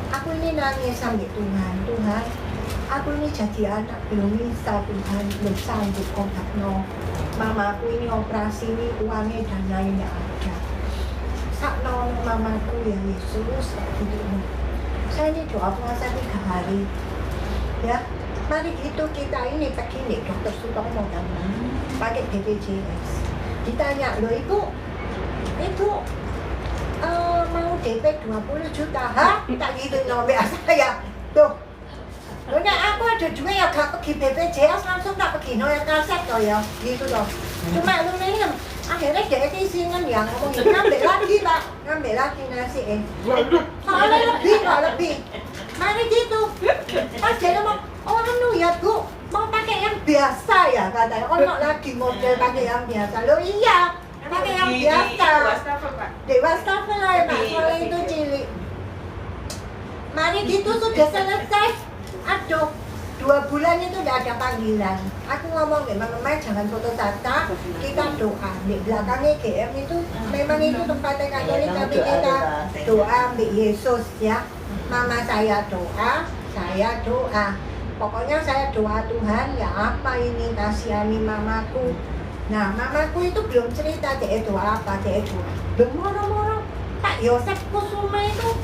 Aku ini nangis sampai Tuhan, aku ini jadi anak belum bisa Tuhan, belum sanggup obat no. Mamaku ini operasi ini uangnya dan lainnya ada. Sakno mamaku ya Yesus gitu. Saya ini doa puasa 3 hari. Ya, mari gitu kita ini pergi nih dokter Sutomo kan, pakai BPJS. Ditanya loh ibu mau DP 20 juta, hah? Tak gitu nomor saya. Tuh. Nek aku ada duit ya gak pergi BPJS langsung tak pergi noya kaset toh ya. Gitu loh. Cuma lu nih akhirnya dia isinya yang ngomong ngambil lagi pak, ngambil lagi nasi soalnya lebih. Mari gitu. Pas dia ngomong, oh anu ya bu, mau pakai yang biasa ya katanya. Oh lagi model pakai yang biasa. Loh iya. Pakai yang biasa. Dewa Staffel lah ya Pak, soalnya itu cilik. Mari gitu sudah selesai. Aduh, 2 bulan itu udah ada panggilan. Aku ngomong memang jangan foto tata, kita doa. Di belakangnya GM itu memang itu tempatnya Katolik, tapi kita doa ambil Yesus ya. Mama saya doa, saya doa. Pokoknya saya doa Tuhan ya apa ini kasihani mamaku. Nah, mamaku itu belum cerita dia doa apa, dia doa. Moro-moro Pak Yosef Kusuma itu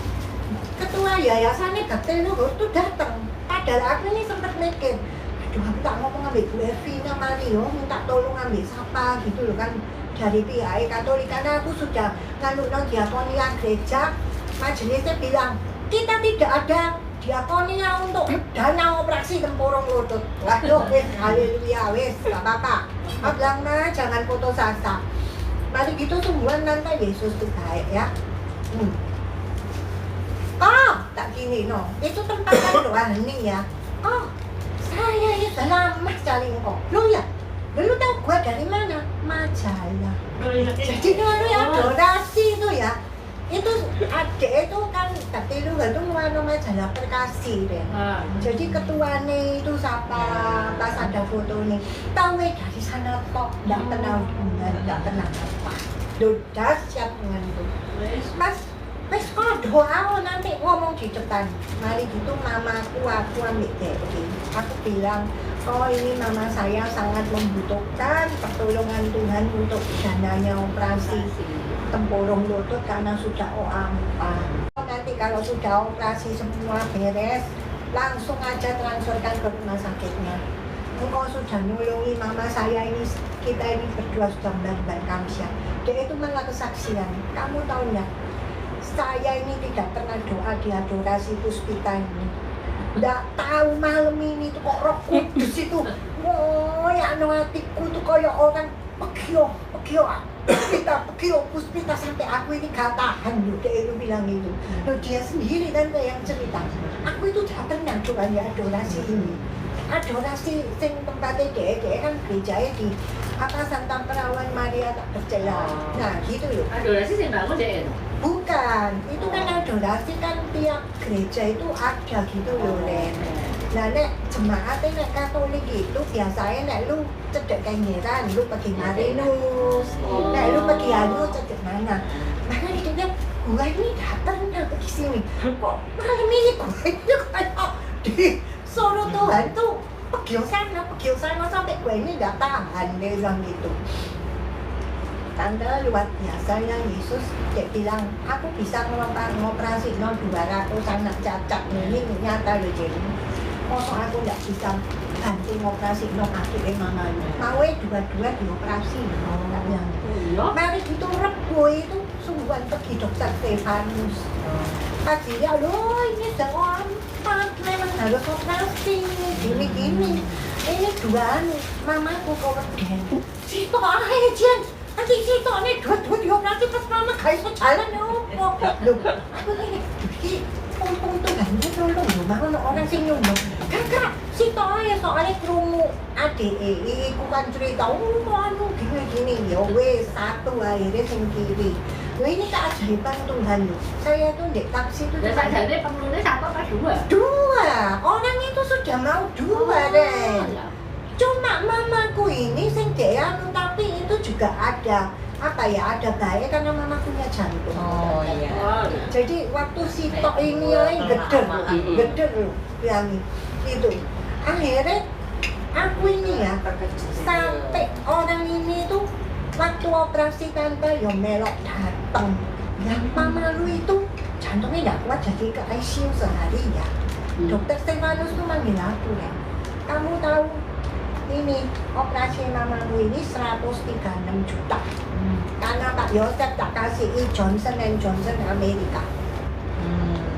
ketua yayasannya Gatel Luhur itu datang. Padahal aku ini sempat mikir, aduh aku tak ngomong ambil Bu Evina Mario, minta tolong ambil siapa gitu loh kan dari pihak Katolik karena aku sudah nganu diakonia gereja, majelisnya bilang kita tidak ada diakonia untuk dana operasi tempurung lutut. Waduh, haleluya, wes, gak apa-apa. Aku bilang, nah jangan foto sasa. Mari gitu sungguhan nanti Yesus itu baik ya. Oh, tak gini no. Itu tempat doa hening ya. Oh, saya ya lama cari engkau. Lu ya, lu tahu gua dari mana? Majalah. Jadi kalau ya adorasi itu ya. Itu adik itu kan tapi lu itu nganu majalah Perkasi deh. Jadi ketuanya itu siapa pas ada foto nih tahu dari sana kok nggak kenal dengan nggak kenal apa udah siap dengan itu mas kok doa nanti ngomong di depan mari gitu mamaku aku ambil DP aku bilang oh ini mama saya sangat membutuhkan pertolongan Tuhan untuk dananya operasi tempurung lutut karena sudah OA. Nanti kalau sudah operasi semua beres, langsung aja transferkan ke rumah sakitnya. Engkau sudah nolongi mama saya ini, kita ini berdua sudah benar-benar kamsya. Dia itu malah kesaksian. Kamu tahu nggak? Saya ini tidak pernah doa di adorasi puspita ini. Nggak tahu malam ini tuh kok Roh Kudus itu, oh ya anu hatiku tuh kayak orang pekio. Puspita sampai aku ini gak tahan loh, dia itu bilang itu. Loh dia sendiri tante yang cerita. Aku itu gak pernah coba ya adorasi ini. Adorasi sing tempatnya dia kan gerejanya di apa Santa Perawan Maria tak percaya. Nah gitu loh. Adorasi sing bangun dia Bukan, itu kan adorasi kan tiap gereja itu ada gitu loh Ren. Nah nek jemaatnya nek Katolik itu biasanya nek lu cedek kenyeran, lu pergi Marinus, nek lu pergi anu cedek mana. Makanya dia bilang, gue ini gak pernah pergi sini. Kok malam ini gue itu kayak disuruh Tuhan tuh pergi sana sampai gue ini gak tahan dia bilang gitu. Tante luar biasa ya Yesus, dia bilang aku bisa ngoperasi 200 anak cacat ini nyata loh jadi kosong aku nggak bisa ganti ngoperasi aku mama mau dua-dua dioperasi nggak bilang mari itu Rebo itu sungguhan pergi dokter Stefanus pagi dia loh ini sedang memang harus operasi gini ini dua mamaku keweden situ aja nanti situ ini dua dioperasi pas mama gak bisa jalan loh aku ini pung bantu tolong lho, mau ono orang sing nyumbang. Kakak, sitok ae soalnya krungu adike iku kan cerita, kok anu gini-gini ya wis satu akhirnya sing kiri. Loh ini keajaiban Tuhan loh. Saya tuh di taksi tuh Dan sajane penghulunya satu apa dua? dua. Orang itu sudah mau dua deh. Ya. Cuma mamaku ini sing dia anu tapi itu juga ada apa ya, ada bahaya karena mama punya jantung. Oh iya. Oh, ya. Jadi waktu si tok ini yang geder loh yang itu. Akhirnya aku ini ya sampai orang ini tuh waktu operasi tante ya melok dateng. Yang mama lu itu jantungnya nggak kuat jadi ke ICU sehari ya. Dokter Stefanus tuh manggil aku ya. Kamu tahu ini operasi mamamu ini 136 juta. Karena Pak Yosef tak kasih Johnson Johnson Amerika.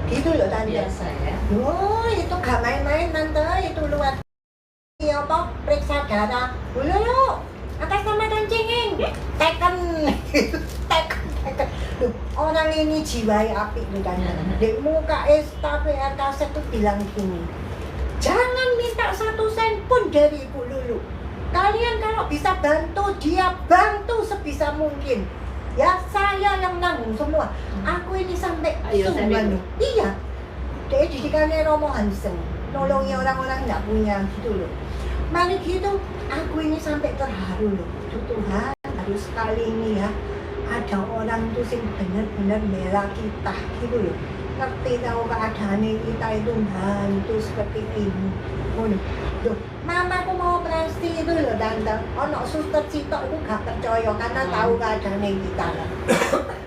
Gitu loh tante. Biasa ya. Oh itu gak main-main tante, itu luar apa periksa darah. Dulu atas nama kancingin, teken. Loh, orang ini jiwanya api loh tante. Di muka STP RKS itu bilang gini, jangan minta 1 sen pun dari Ibu Lulu. Kalian kalau bisa bantu dia, bantu sebisa mungkin. Ya saya yang nanggung semua. Aku ini sampai Ayo, sungguhan loh. Iya. Dia didikannya Romo Hansen, nolongi orang-orang nggak punya gitu loh. Mari gitu, aku ini sampai terharu loh. Tuhan, harus sekali ini ya ada orang tuh sing bener-bener bela kita gitu loh. Ngerti tahu keadaan kita itu bantu seperti ini. Loh, mamaku mau operasi itu loh tante. Ono suster sitok itu gak percaya karena tahu keadaan kita.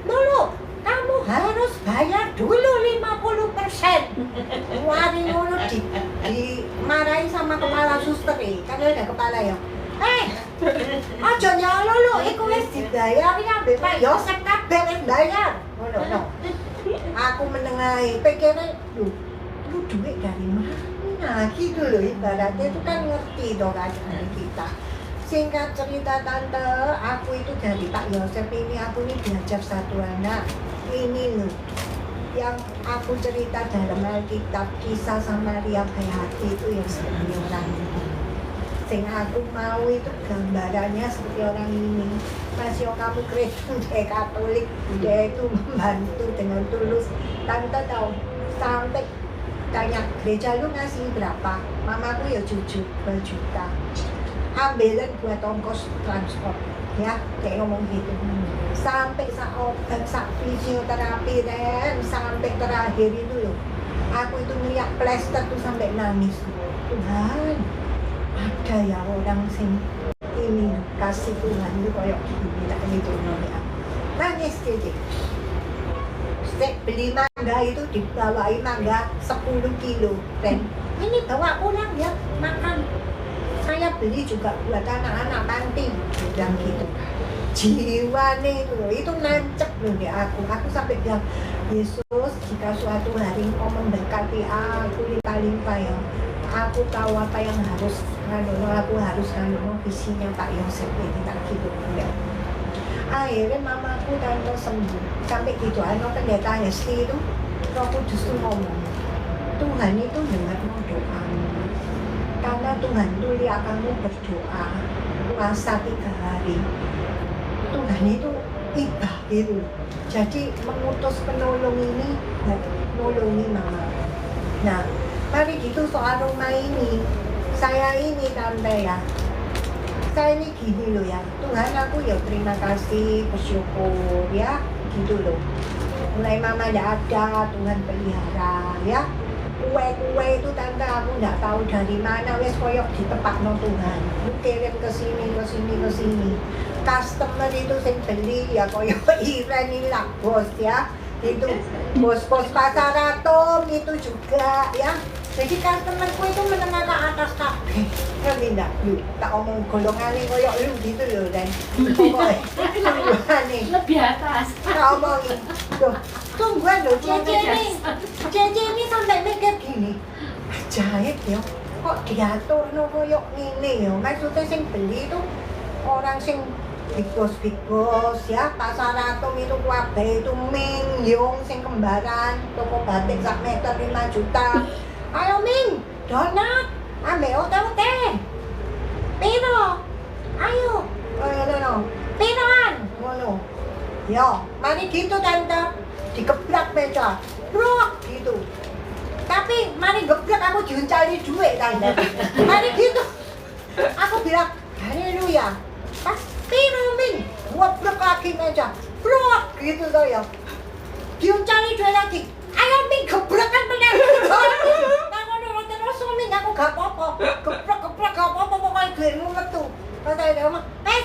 Dulu, kamu harus bayar dulu 50%. Wari dulu dimarahi sama kepala suster karena ada kepala ya. Aja nyalo lu, iku wis dibayar kabeh Pak Yosef kabeh wis bayar. Ngono. Aku menengahi, pikirnya, lu duit dari mana? Gitu loh, ibaratnya itu kan ngerti dong keadaan kita. Singkat cerita tante, aku itu dari Pak Yosef ini, aku ini belajar satu anak. Ini loh, yang aku cerita dalam Alkitab, kisah Samaria baik hati itu yang seperti orang ini. Sing aku mau itu gambarannya seperti orang ini. Masih kamu Kristen, dia Katolik, dia itu membantu dengan tulus. Tante tahu, sampai tanya gereja lu ngasih berapa? Mamaku ya jujur 2 juta. Ambilan buat ongkos transport, ya kayak ngomong gitu. Sampai saat obat, saat fisioterapi dan sampai terakhir itu loh. Aku itu ngeliat plester tuh sampai nangis. Tuhan, ada ya orang sing ini kasih Tuhan itu kayak gini lah gitu ya. Nangis gitu. Saya beli mangga itu dibawain mangga 10 kilo dan ini bawa pulang ya makan. Saya beli juga buat anak-anak panti bilang gitu. Jiwa nih itu nancep loh di aku sampai bilang Yesus jika suatu hari Engkau memberkati aku limpah-limpah ya, aku tahu apa yang harus aku harus visinya Pak Yosef ini tak gitu ya. Akhirnya mamaku tante sembuh sampai gitu. Anak pendeta Hesti itu Roh Kudus tuh ngomong, Tuhan itu dengar doamu karena Tuhan tuh lihat kamu berdoa puasa 3 hari. Tuhan itu ibah gitu. Jadi mengutus penolong ini buat nolongi mama. Nah, mari gitu soal rumah ini. Saya ini tante ya. Saya ini gini loh ya. Tuhan aku ya terima kasih, bersyukur ya. Gitu loh. Mulai mama tidak ada, Tuhan pelihara ya. Kue-kue itu tante aku nggak tahu dari mana. Wes koyok di tempat no Tuhan. Lu kirim ke sini. Customer itu sing beli ya koyok Iren ini lah bos ya. Itu bos-bos pasar atom itu juga ya. Jadi customerku itu menengah ke atas kabeh. Ngerti ndak? Yuk, tak omong golongan ini koyok lu gitu loh dan pokoknya Lebih atas. tak omongin. Loh, tungguan loh, Cece ini sampai mikir gini. Ajaib ya, kok diatur no koyok ini ya. Maksudnya sing beli itu orang sing Bigos ya, pasar atom itu kabeh itu Ming, Yung, sing kembaran, toko batik sak meter 5 juta. Ayo Ming, donat, ambek ote-ote. Piro? Ayo, ngono. Piroan? Ngono. Yo, mari gitu tante, digeblak meja, brok gitu. Tapi mari geblak aku diuncali duit tante. Mari gitu. Aku bilang, haleluya. Pas piro Ming, geblak lagi meja, brok gitu toh ya. Diuncali duit lagi. Ayo Ming, geblakan bener. Nah ngono terus Ming aku gak apa-apa. Geblak gak apa-apa pokoknya duitmu metu. Kata dia ngomong,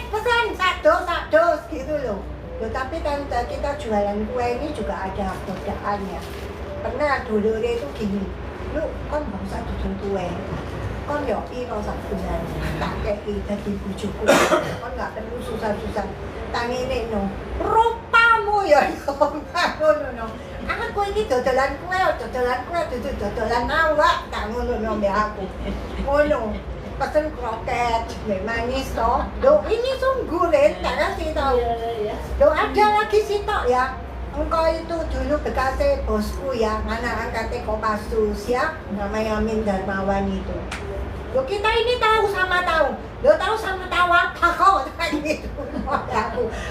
pesan sak dos gitu loh. Loh, tapi tante kita jualan kue ini juga ada godaannya. Pernah dulu dia itu gini, lu kan gak usah jual kue, kan yo iro sak bulan, tak kei jadi bujuku, kan gak perlu susah-susah. Tangi ini no, rupamu ya no. Aku ini dodolan kue, dodolan awak, tak ngono mbak aku, ngono. Pesen kroket, manis toh. Loh ini sungguh Ren, tak kasih tau. Loh ada lagi sih toh ya. Engkau itu dulu bekasnya bosku ya, anak angkatnya Kopassus ya, namanya Amin Darmawan itu. Loh kita ini tahu sama tahu. Loh tahu sama tahu apa kok gitu.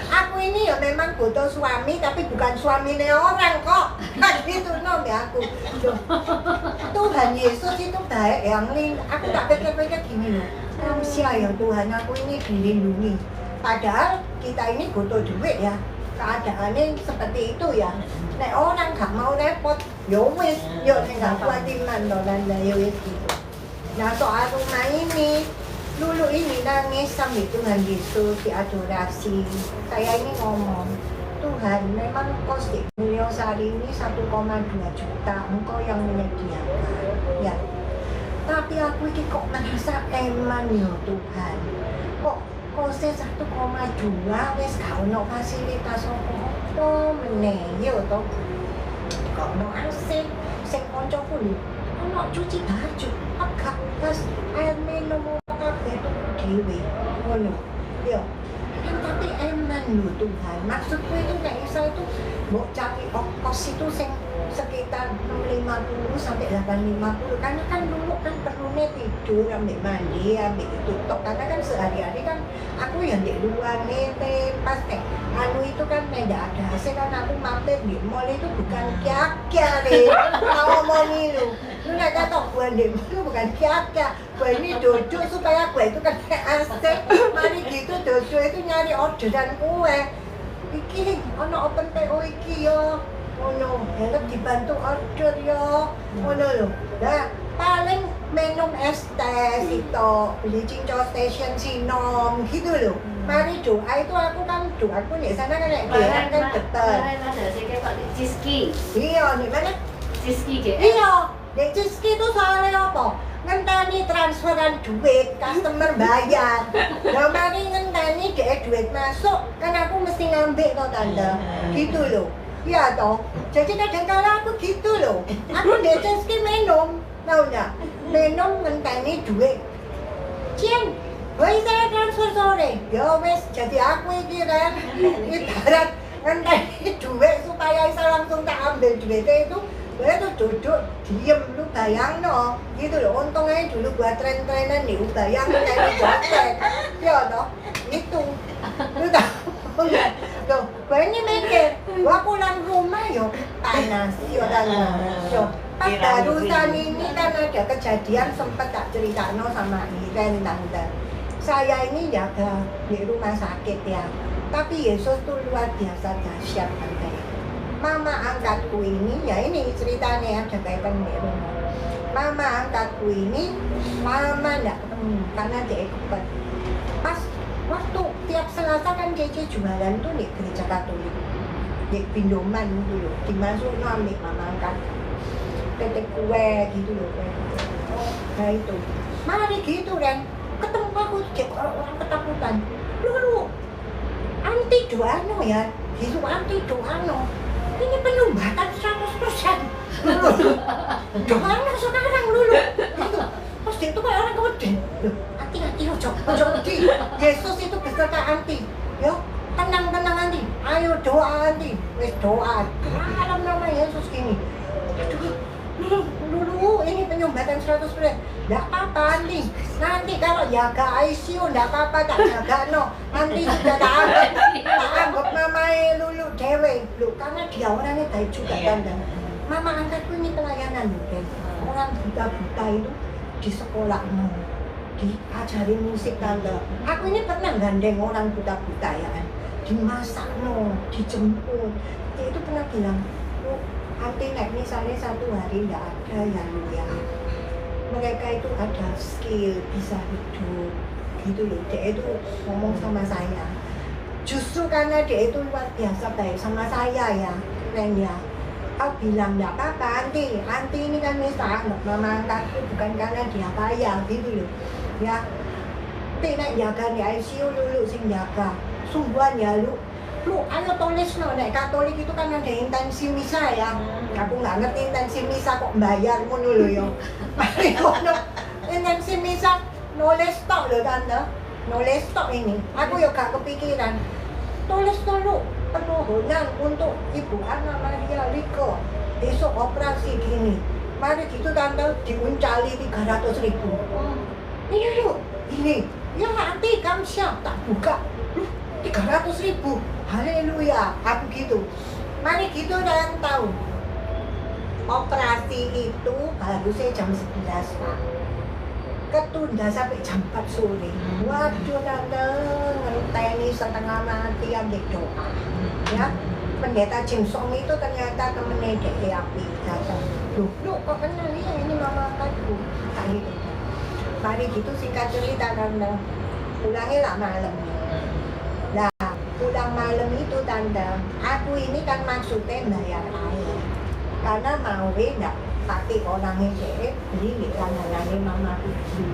Aku ini ya memang butuh suami tapi bukan suaminya orang kok. Gitu no ya aku. Loh, Tuhan Yesus itu baik yang aku tak pikir-pikir gini loh. Manusia ya Tuhan, aku ini dilindungi. Padahal kita ini butuh duit ya. Keadaannya seperti itu ya. Nek orang gak mau repot, yo wis, yo nek kuat iman dan yo wis gitu. Nah soal rumah ini, Lulu ini nangis sambil Tuhan Yesus diadorasi. Saya ini ngomong, Tuhan memang kos di Mulyosari ini 1,2 juta, Engkau yang menyediakan. Ya. Tapi aku ini kok merasa eman ya Tuhan. Kok kosnya 1,2 wis gak ono fasilitas apa-apa meneh yo to. Kok ono AC sing kancaku lho. Ono cuci baju, agak pas air minum kabeh dhewe. Ngono. Yo. Tapi eman lho Tuhan. Maksudku itu kayak iso itu mbok cari kos itu sing sekitar 650 sampai 850 karena kan dulu kan perlunya tidur, ambil mandi, ambil tutup karena kan sehari-hari kan aku yang di luar nih pas anu itu kan tidak ada AC kan aku mampir di mall itu bukan kia-kia nih mau ngomongin lu gak kata gue di mall itu bukan kia-kia gue ini duduk supaya gue itu kan AC mari gitu duduk itu nyari orderan kue iki ono open PO iki yo ono hendak dibantu order yo ono lho nah paling minum es teh itu beli cincau station sinom gitu loh mari doa itu aku kan doaku di sana kan kayak geran kan betul ada sih kayak Pak Ciski iya di mana Ciski kayak iya di Ciski itu soalnya apa ngenteni transferan duit customer bayar nah mari ngenteni dia duit masuk kan aku mesti ngambil toh tante gitu loh iya toh jadi kadang-kadang aku gitu loh aku di Ciski minum tahu nggak minum ngenteni duit Cien woi saya transfer sore ya wes jadi aku ini kan ibarat ngenteni duit supaya saya langsung tak ambil duitnya itu gue tuh duduk diem lu bayang no gitu loh untungnya dulu gua tren-trenan nih bayang kayak jopet ya no itu lu tahu tuh gue ini mikir gua pulang rumah yo panas yo yo pas barusan ini kan ada kejadian sempet tak cerita no sama Iren tante saya ini jaga di rumah sakit ya tapi Yesus tuh luar biasa dahsyat tante mama angkatku ini, ya ini ceritanya ya, ada kaitan dengan rumah. Mama angkatku ini, mama enggak ketemu karena dia ikut. Pas waktu tiap Selasa kan Cece jualan tuh di gereja Katolik, di Pindoman dulu, dimasuk ambil mama angkat, tetek kue gitu loh. Nah itu, mari gitu dan ketemu aku orang ketakutan. Lu, anti doano ya, gitu anti doano. Ini penyumbatan 100%. Doanya sekarang dulu. Gitu. Terus dia itu kayak orang kemudian. Hati-hati ojo di. Yesus itu berkata anti. Ya bilang, nggak apa-apa Andi, nanti kalau jaga ICU nggak apa-apa tak jaga no, nanti sudah tak anggap mamai Lulu dewe, lu karena dia orangnya baik juga tante. Mama angkatku ini pelayanan kan, orang buta-buta itu di sekolah no, diajarin musik tante. Aku ini pernah gandeng orang buta-buta ya kan, dimasak no, dijemput. Dia itu pernah bilang, lu Anti naik misalnya satu hari nggak ada ya lu ya. Mereka itu ada skill bisa hidup gitu loh. Dia itu ngomong sama saya. Justru karena dia itu luar biasa baik sama saya ya, keren ya. Aku bilang nggak apa-apa Anti ini kan misalnya mama angkatku bukan karena dia kaya gitu loh. Ya, Anti naik jaga di ICU Lulu sing jaga. Sungguhan ya lu ayo tulis no, nek Katolik itu kan ada intensi misa ya. Aku nggak ngerti intensi misa kok bayar ngono lho yo. Intensi misa nulis tok lho tante, nulis tok ini. Aku yo gak kepikiran. Tulis dulu penuhunan untuk Ibu Anna Maria Liko. Besok operasi gini. Mari gitu tante diuncali 300.000. Ini yuk, ini. Ya nanti kamu siap tak buka. 300.000. Haleluya, aku gitu. Mari gitu dan tahu. Operasi itu harusnya jam 11 Pak. Ketunda sampai jam 4 sore. Waduh tante, ngenteni setengah mati ambil doa. Ya, pendeta Jimsong itu ternyata temennya DEAP datang. Loh kok kenal ya ini mama angkatku. Kayak gitu. Mari gitu singkat cerita tante. Pulangnya lah malam. Pulang malam itu tante, aku ini kan maksudnya bayar air karena mau enggak pakai orang ini beli di langganan mama beli.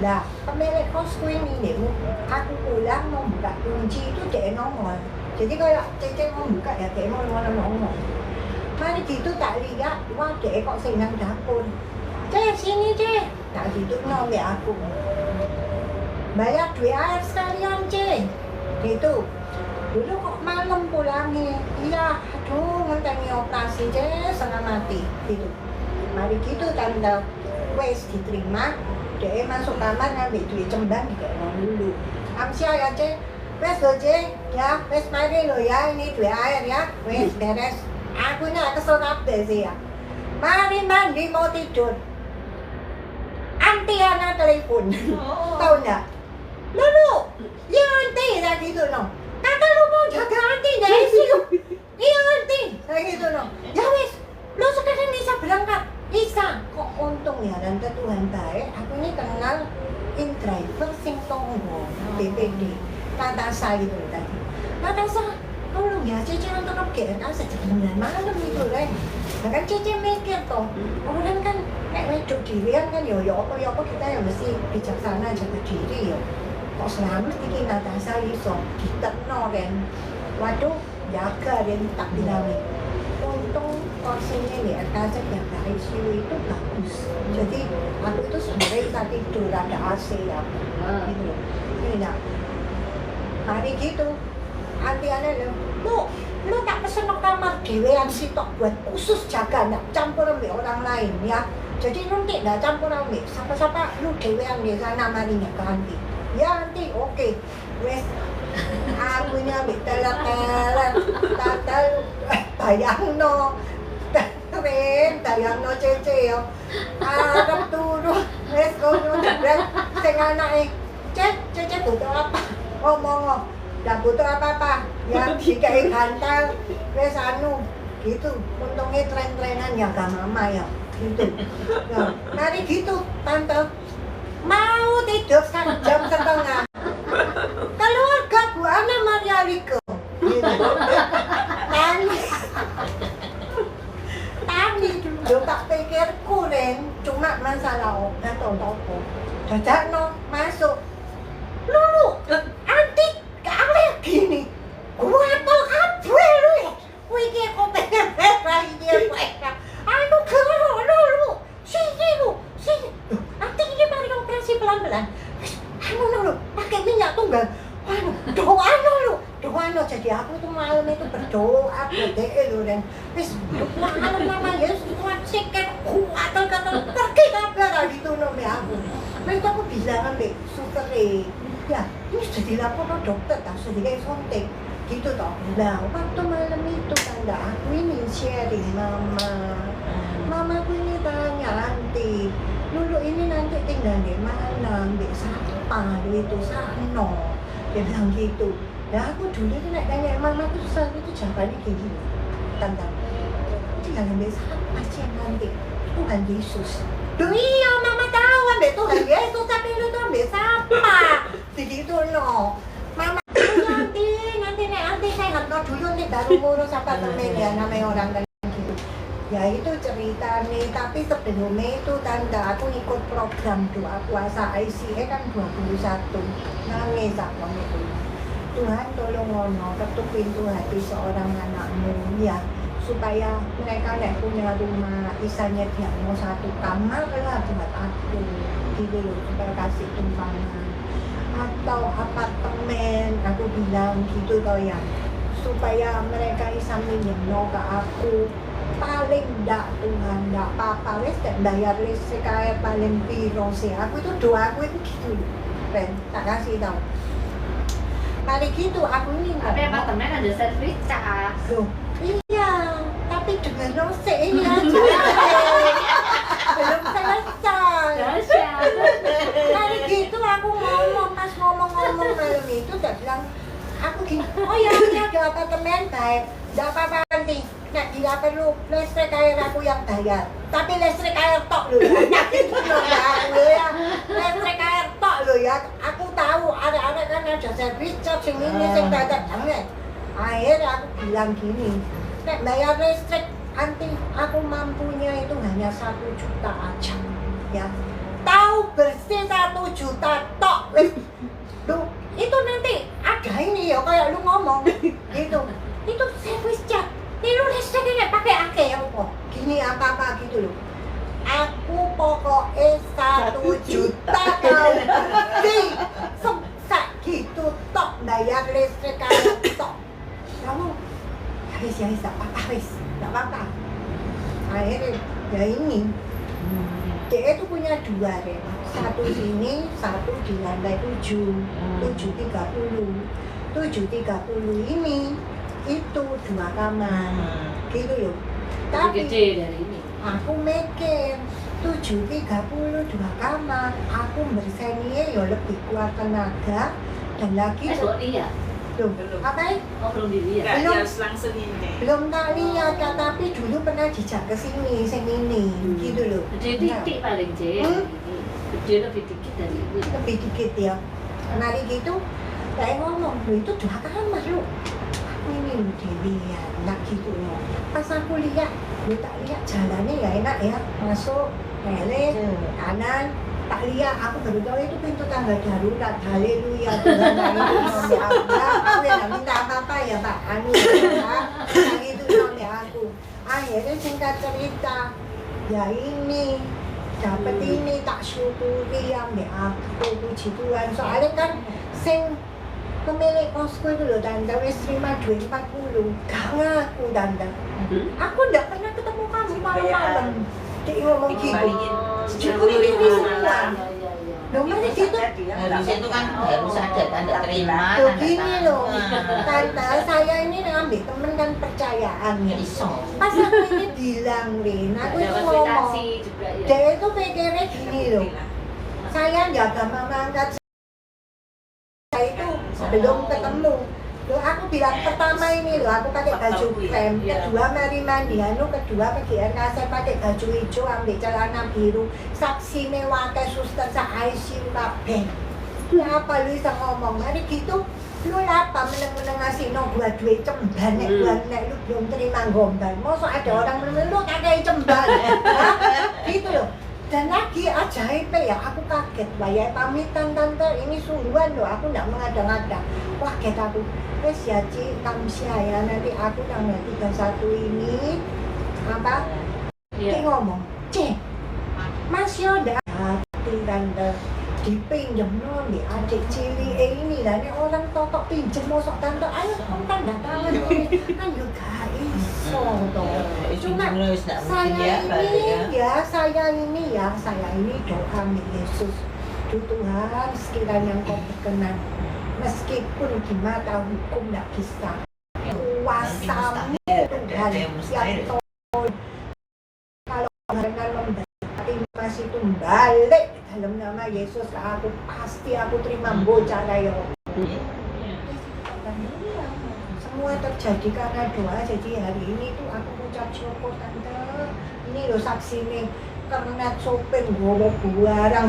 Nah, pemilik kosku ini nih, aku pulang mau buka kunci itu dia nongol. Jadi kalau Cece mau buka ya dia mau nongol. Mari gitu tak lihat, wah dia kok senang dapur. Sini tak gitu nongol aku. Bayar duit air sekalian gitu. Dulu kok malam pulangnya. Iya, aduh ngenteni operasi setengah mati gitu. Mari gitu tante wes diterima. Dia masuk kamar ngambil duit cemban dikasih dulu. Amsia ya wes lo ya wes mari lo ya ini duit air ya wes beres. Aku nya kesel kabeh sih ya. Mari mandi mau tidur. Anti anak telepon. Tahu enggak? Lalu ya Anti kayak gitu no. Kata lu mau jaga Anti dari situ. Iya Anti kayak gitu no. Ya wes, lu sekarang bisa berangkat. Bisa. Kok untung ya dan Tuhan baik. Aku ini kenal driver sing tonggo BPD. Natasha gitu tadi. Natasha, tolong ya Cece untuk GRK sejak 9 malam itu deh. Nah kan Cece mikir toh. Orang kan kayak wedok dirian kan yo apa kita ya mesti bijaksana jaga diri yo. Kok selamat iki Natasha iso diterno kan. Waduh, jaga dan tak bilangin. Untung porsinya di RKZ yang dari ICU itu bagus. Jadi aku itu sebenarnya bisa tidur ada AC ya. Gitu. Ini nah. Hari gitu. Anti-aneh lu tak pesen kamar dewean sitok buat khusus jaga nggak campur sama orang lain ya. Jadi lu tidak campur sama siapa-siapa lu dewean di sana marinya ke Anti. Ya Anti, oke. Wes aku ini ambil teler-teler tata lu bayangno bayangno Cece yo arep turu wes kono jebret sing anake Cece butuh apa ngomong nggak butuh apa-apa ya dikai bantal wes anu gitu untungnya tren-trenan ya gak mama ya gitu ya mari gitu tante mau tidur jam setengah keluarga Bu Anna Maria Liko gitu. Tani dulu tak pikir kuren cuma masalah obat atau apa dadakno masuk Lulu Anti kawe gini gua apel kabeh lu ya kuwi iki kok pengen merah iki anu karo Lulu sini Anti ini mari operasi pelan-pelan anu pakai minyak tunggal waduh doa lu Tuhan loh, jadi aku tuh malam itu berdoa buat DE loh, dan wis malam nama Yesus Tuhan sikit kuat kata pergi kabar gitu loh aku. Lalu aku bilang ambil supere, ya ini sudah dilapor dokter, tak sudah kayak suntik gitu toh. Nah waktu malam itu tanda aku ini sharing mama aku ini tanya nanti dulu ini nanti tinggal di mana, ambil siapa itu Sano, dia bilang gitu. Nah aku dulu tuh nak tanya mama aku selalu itu jawabannya kayak gini, tante tinggal ambil siapa sih nanti, Tuhan Yesus. Duh iya mama tahu ambil Tuhan Yesus, tapi lu tuh ambil siapa begitu loh mama. Nanti saya nggak dulu nih baru ngurus apartemen ya, namanya orang kan gitu. Ya itu cerita nih, tapi sebelumnya itu tante aku ikut program doa puasa ICE kan 21, nangis aku itu. Tuhan tolong ngono, ketuk pintu hati seorang anakmu ya, supaya mereka nggak punya rumah, isanya dia mau 1 kamar lah buat aku gitu loh, supaya kasih tumpangan atau apartemen, aku bilang gitu toh ya, supaya mereka bisa minjem ke aku. Paling ndak Tuhan, ndak apa-apa, wes bayar listrik air paling piro sih, aku itu doaku itu gitu Ren, tak kasih tau. Mari gitu, aku ini Tapi apartemen ada servis cas. loh, iya, tapi dengan rose ini aja belum selesai. Dahsyat. Mari gitu aku ngomong, pas ngomong-ngomong malam itu dia bilang aku gini, oh ya ini ada apartemen baik, nggak apa-apa nanti. Nah, tidak perlu listrik air aku yang bayar, tapi listrik air tok loh ya, gitu loh ya aku ya, listrik air tok loh ya, aku tahu ada kan ada servis charge yang ini yang dadak banget. Akhirnya aku bilang gini, nek bayar listrik nanti aku mampunya itu hanya 1 juta aja, ya. Tahu bersih 1 juta tok, lu itu nanti ada ini ya kayak lu ngomong gitu, itu servis charge. Ini lu listriknya pakai akeh ya apa? Gini apa-apa gitu loh. Aku pokoknya 1 juta kau beli sesak gitu tok bayar listrik kau tok. Kamu ya wis apa-apa wis, enggak apa-apa. Akhirnya ya ini dia itu punya 2 deh, 1 sini, 1 di lantai 7, 730 ini itu 2 kamar gitu loh. Tapi gede dari ini. aku mikir 730 2 kamar, aku berseninya ya lebih kuat tenaga dan lagi Kok lihat? loh, apa ya? Oh belum dilihat. Belum. Harus langsung ini. Belum tak lihat kan, tapi dulu pernah dijak ke sini, gitu loh. Gede titik paling J. Gede lebih dikit dari ini. Lebih dikit ya. Mari gitu, kayak ngomong, lu itu 2 kamar lu. Ini lu dilihat, nak gitu loh. Pas aku lihat, lu tak lihat jalannya ya enak ya, masuk, belok, kanan. Tak lihat, aku baru tahu itu pintu tangga darurat. Haleluya, Tuhan itu ya Allah. Aku yang gak minta apa-apa ya Pak Ani ya. Yang itu sampai aku. Akhirnya singkat cerita, ya ini dapat ini tak syukuri yang aku, puji Tuhan. Soalnya kan sing pemilik kosku itu loh tante, wis terima duit 40, gak ngaku tante. Aku ndak pernah ketemu kamu malam-malam. Dia ngomong gitu. Syukuri ini semua. Loh, mana gitu? Harusnya itu kan harus ada tanda terima, Loh, tanda gini loh, tangan. tante, saya ini ngambil temen kan percayaan ya. Iso. Pas aku ini bilang, Rin, aku itu Ada ngomong, fasilitasi juga ya. dia itu pikirnya gini loh, saya jaga mama angkat saya itu belum ketemu. Loh, aku bilang pertama ini loh, aku pakai baju krem, kedua mari mandi, kedua pergi RKC pakai baju hijau, ambil celana biru, saksi mewake suster sa ICU kabeh. Apa lu bisa ngomong, mari gitu, lu apa meneng-meneng ngasih no gua duit cemban, nek gua nek lu belum terima gombal, masa ada orang meneng lu tak kayak cemban, gitu loh. Dan lagi ajaib ya, aku kaget, bayar pamitan tante, ini sungguhan loh, aku nggak mengada-ngada. Wah kaget aku, wes ya Ci, kamsia ya, nanti aku tanggal 31 ini, apa, dia ngomong, Ci, Mas Yoda, hati tante, dipinjem nih adik cilik ini lah nih orang totok pinjem mosok tante ayo kan tanda tangan kan juga gak iso toh. Cuma saya ini doa nih Yesus Tuhan sekiranya Engkau berkenan meskipun di mata hukum tidak bisa kuasamu Tuhan yang tolong kalau dengan memberkati masih itu balik dalam nama Yesus aku pasti aku terima bocah ya semua terjadi karena doa. Jadi hari ini tuh aku ucap syukur tante ini loh saksi nih kernet sopir bawa barang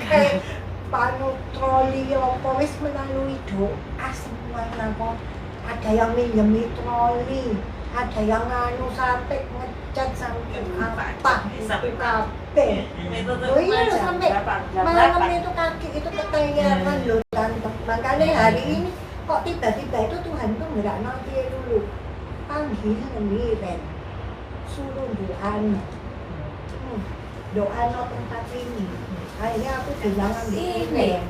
kayak panutroli wis melalui doa semuanya kok. Ada yang minjemi troli, ada yang nganu sampai ngecat sampai apa itu kabeh. Oh iya loh sampai malam itu kaki itu ketayangan loh tante. Makanya hari ini kok tiba-tiba itu Tuhan tuh ngerak nanti dulu panggil Ren suruh doa no tempat ini. Akhirnya aku bilang ambil ini.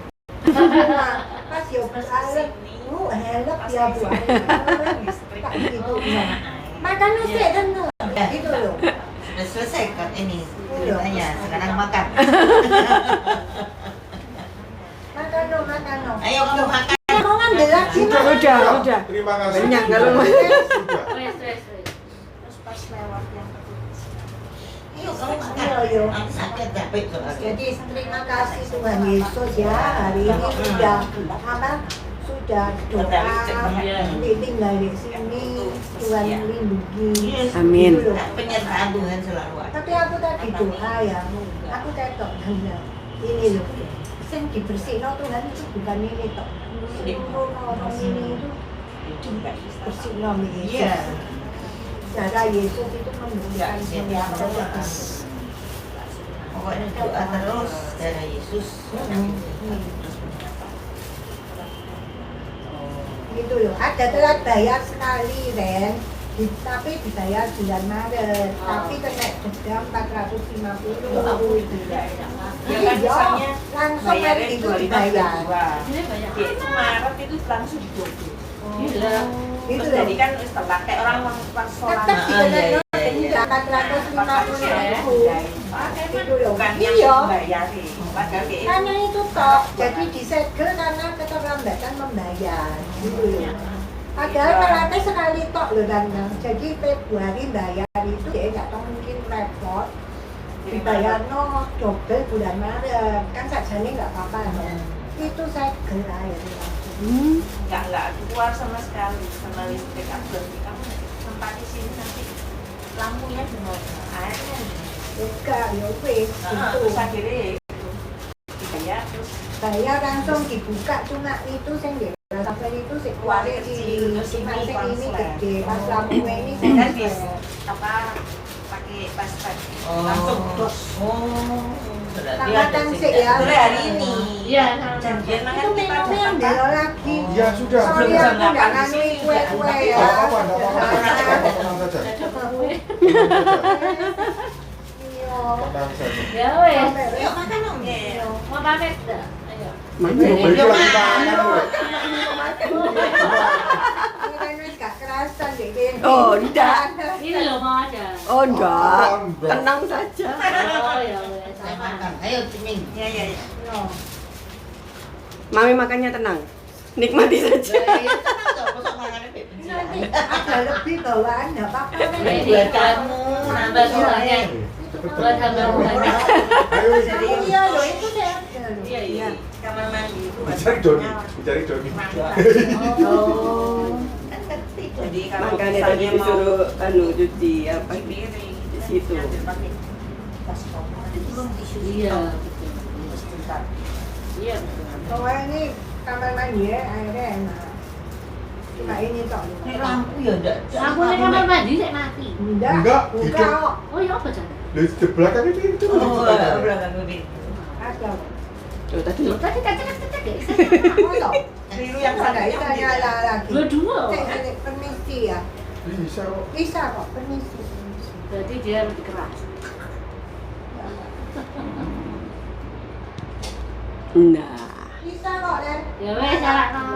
Pas yo alat, help ya Bu. Tak gitu. Makan nasi dan gitu loh. Sudah selesai kan ini ceritanya, sekarang makan. Makan no. Ayo kita makan. Mau ngambil lagi Udah. Terima kasih. Banyak kalau Sudah. Terus pas lewat yang Ayo kamu makan. Ayo. Aku sakit capek soalnya. Jadi terima kasih Tuhan Yesus ya hari ini sudah sudah doa tinggal di sini Tuhan lindungi. Amin. Gitu loh. Penyertaan Tuhan selalu ada. Tapi aku tadi doa ya, aku tetok hanya ini loh. Yang dibersihin Tuhan itu bukan ini tok. Seluruh orang ini itu dibersihin oleh Yesus. Darah Yesus itu membersihkan semua orang. Pokoknya doa terus dari Yesus. Gitu loh. Ada telat bayar sekali Ren. Tapi dibayar bulan Maret. Tapi kena denda 450. Iya, langsung hari itu dibayar. Dia itu Maret itu langsung didobel. Gila. Itu loh. Jadi kan setelah kayak orang pas sholat. Tetap dikenakan 450. Itu loh. Bukan yang Iya. membayari. Padahal kayak Karena itu toh, jadi disegel karena keterlambatan membayar. Gitu loh. Padahal melatih sekali tok loh Tante. Jadi Februari bayar itu dia nggak tahu mungkin repot. Dibayar no double bulan Maret kan sajane nggak apa-apa no. Itu segel aja nggak keluar sama sekali sama listrik. Aku berarti kamu sempat di sini nanti lampunya gimana, airnya juga ya wis gitu. terus akhirnya dibayar terus Bayar langsung dibuka cuma itu sing di sampai itu sih keluar di cuma sing ini gede pas lampu ini dan bis apa pakai pas langsung dos. Berarti Tambatan ada sih ya. Mulai hari ini Iya, janjian itu kan kita minumnya yang belo lagi. Ya sudah. Sorry belum aku jam nggak 8 nganui di sini. kue-kue ya. Enggak apa-apa, enggak apa-apa. Tenang saja. Iya. Tenang saja. Ya wes. Yuk makan dong. Iya. Mau pamit dah. Ayo. Beli lagi tangan gue. Ini kan wis gak kerasan deh Din. Oh, tidak. Ini loh mau ada. Oh enggak, tenang saja. Oh ya wes. Saya makan. Ayo Ciming. Ya. Yo. Mami makannya tenang, nikmati saja. Nanti ada lebih bawaan nggak apa-apa Ini nih. Buat kamu nambah semuanya. Buat hamba rumahnya. Ayo Iya loh itu deh. Ada loh. Iya iya. Kamar mandi itu Dicari Doni, dicari Doni. Oh. Jadi kalau Makanya tadi misalnya mau disuruh anu cuci apa piring di situ. pakai tas kotor. Iya. Iya. Pokoknya ini kamar mandi ya airnya enak. Cuma ini tok. Nek lampu ya ndak. Lampunya kamar mandi sik mati. Enggak, buka hidup. kok. Oh ya apa jangan? Di belakang itu. Oh, belakang pintu. Ada. Tuh tadi Loh, tadi cacak-cacak ya. Masa? Keliru yang Ada sana itu nyala lagi. Dua-dua. Cek, permisi ya. Bisa kok. Bisa kok, permisi. Berarti dia lebih keras. Nah. Bisa kok, Den. Ya wes, salah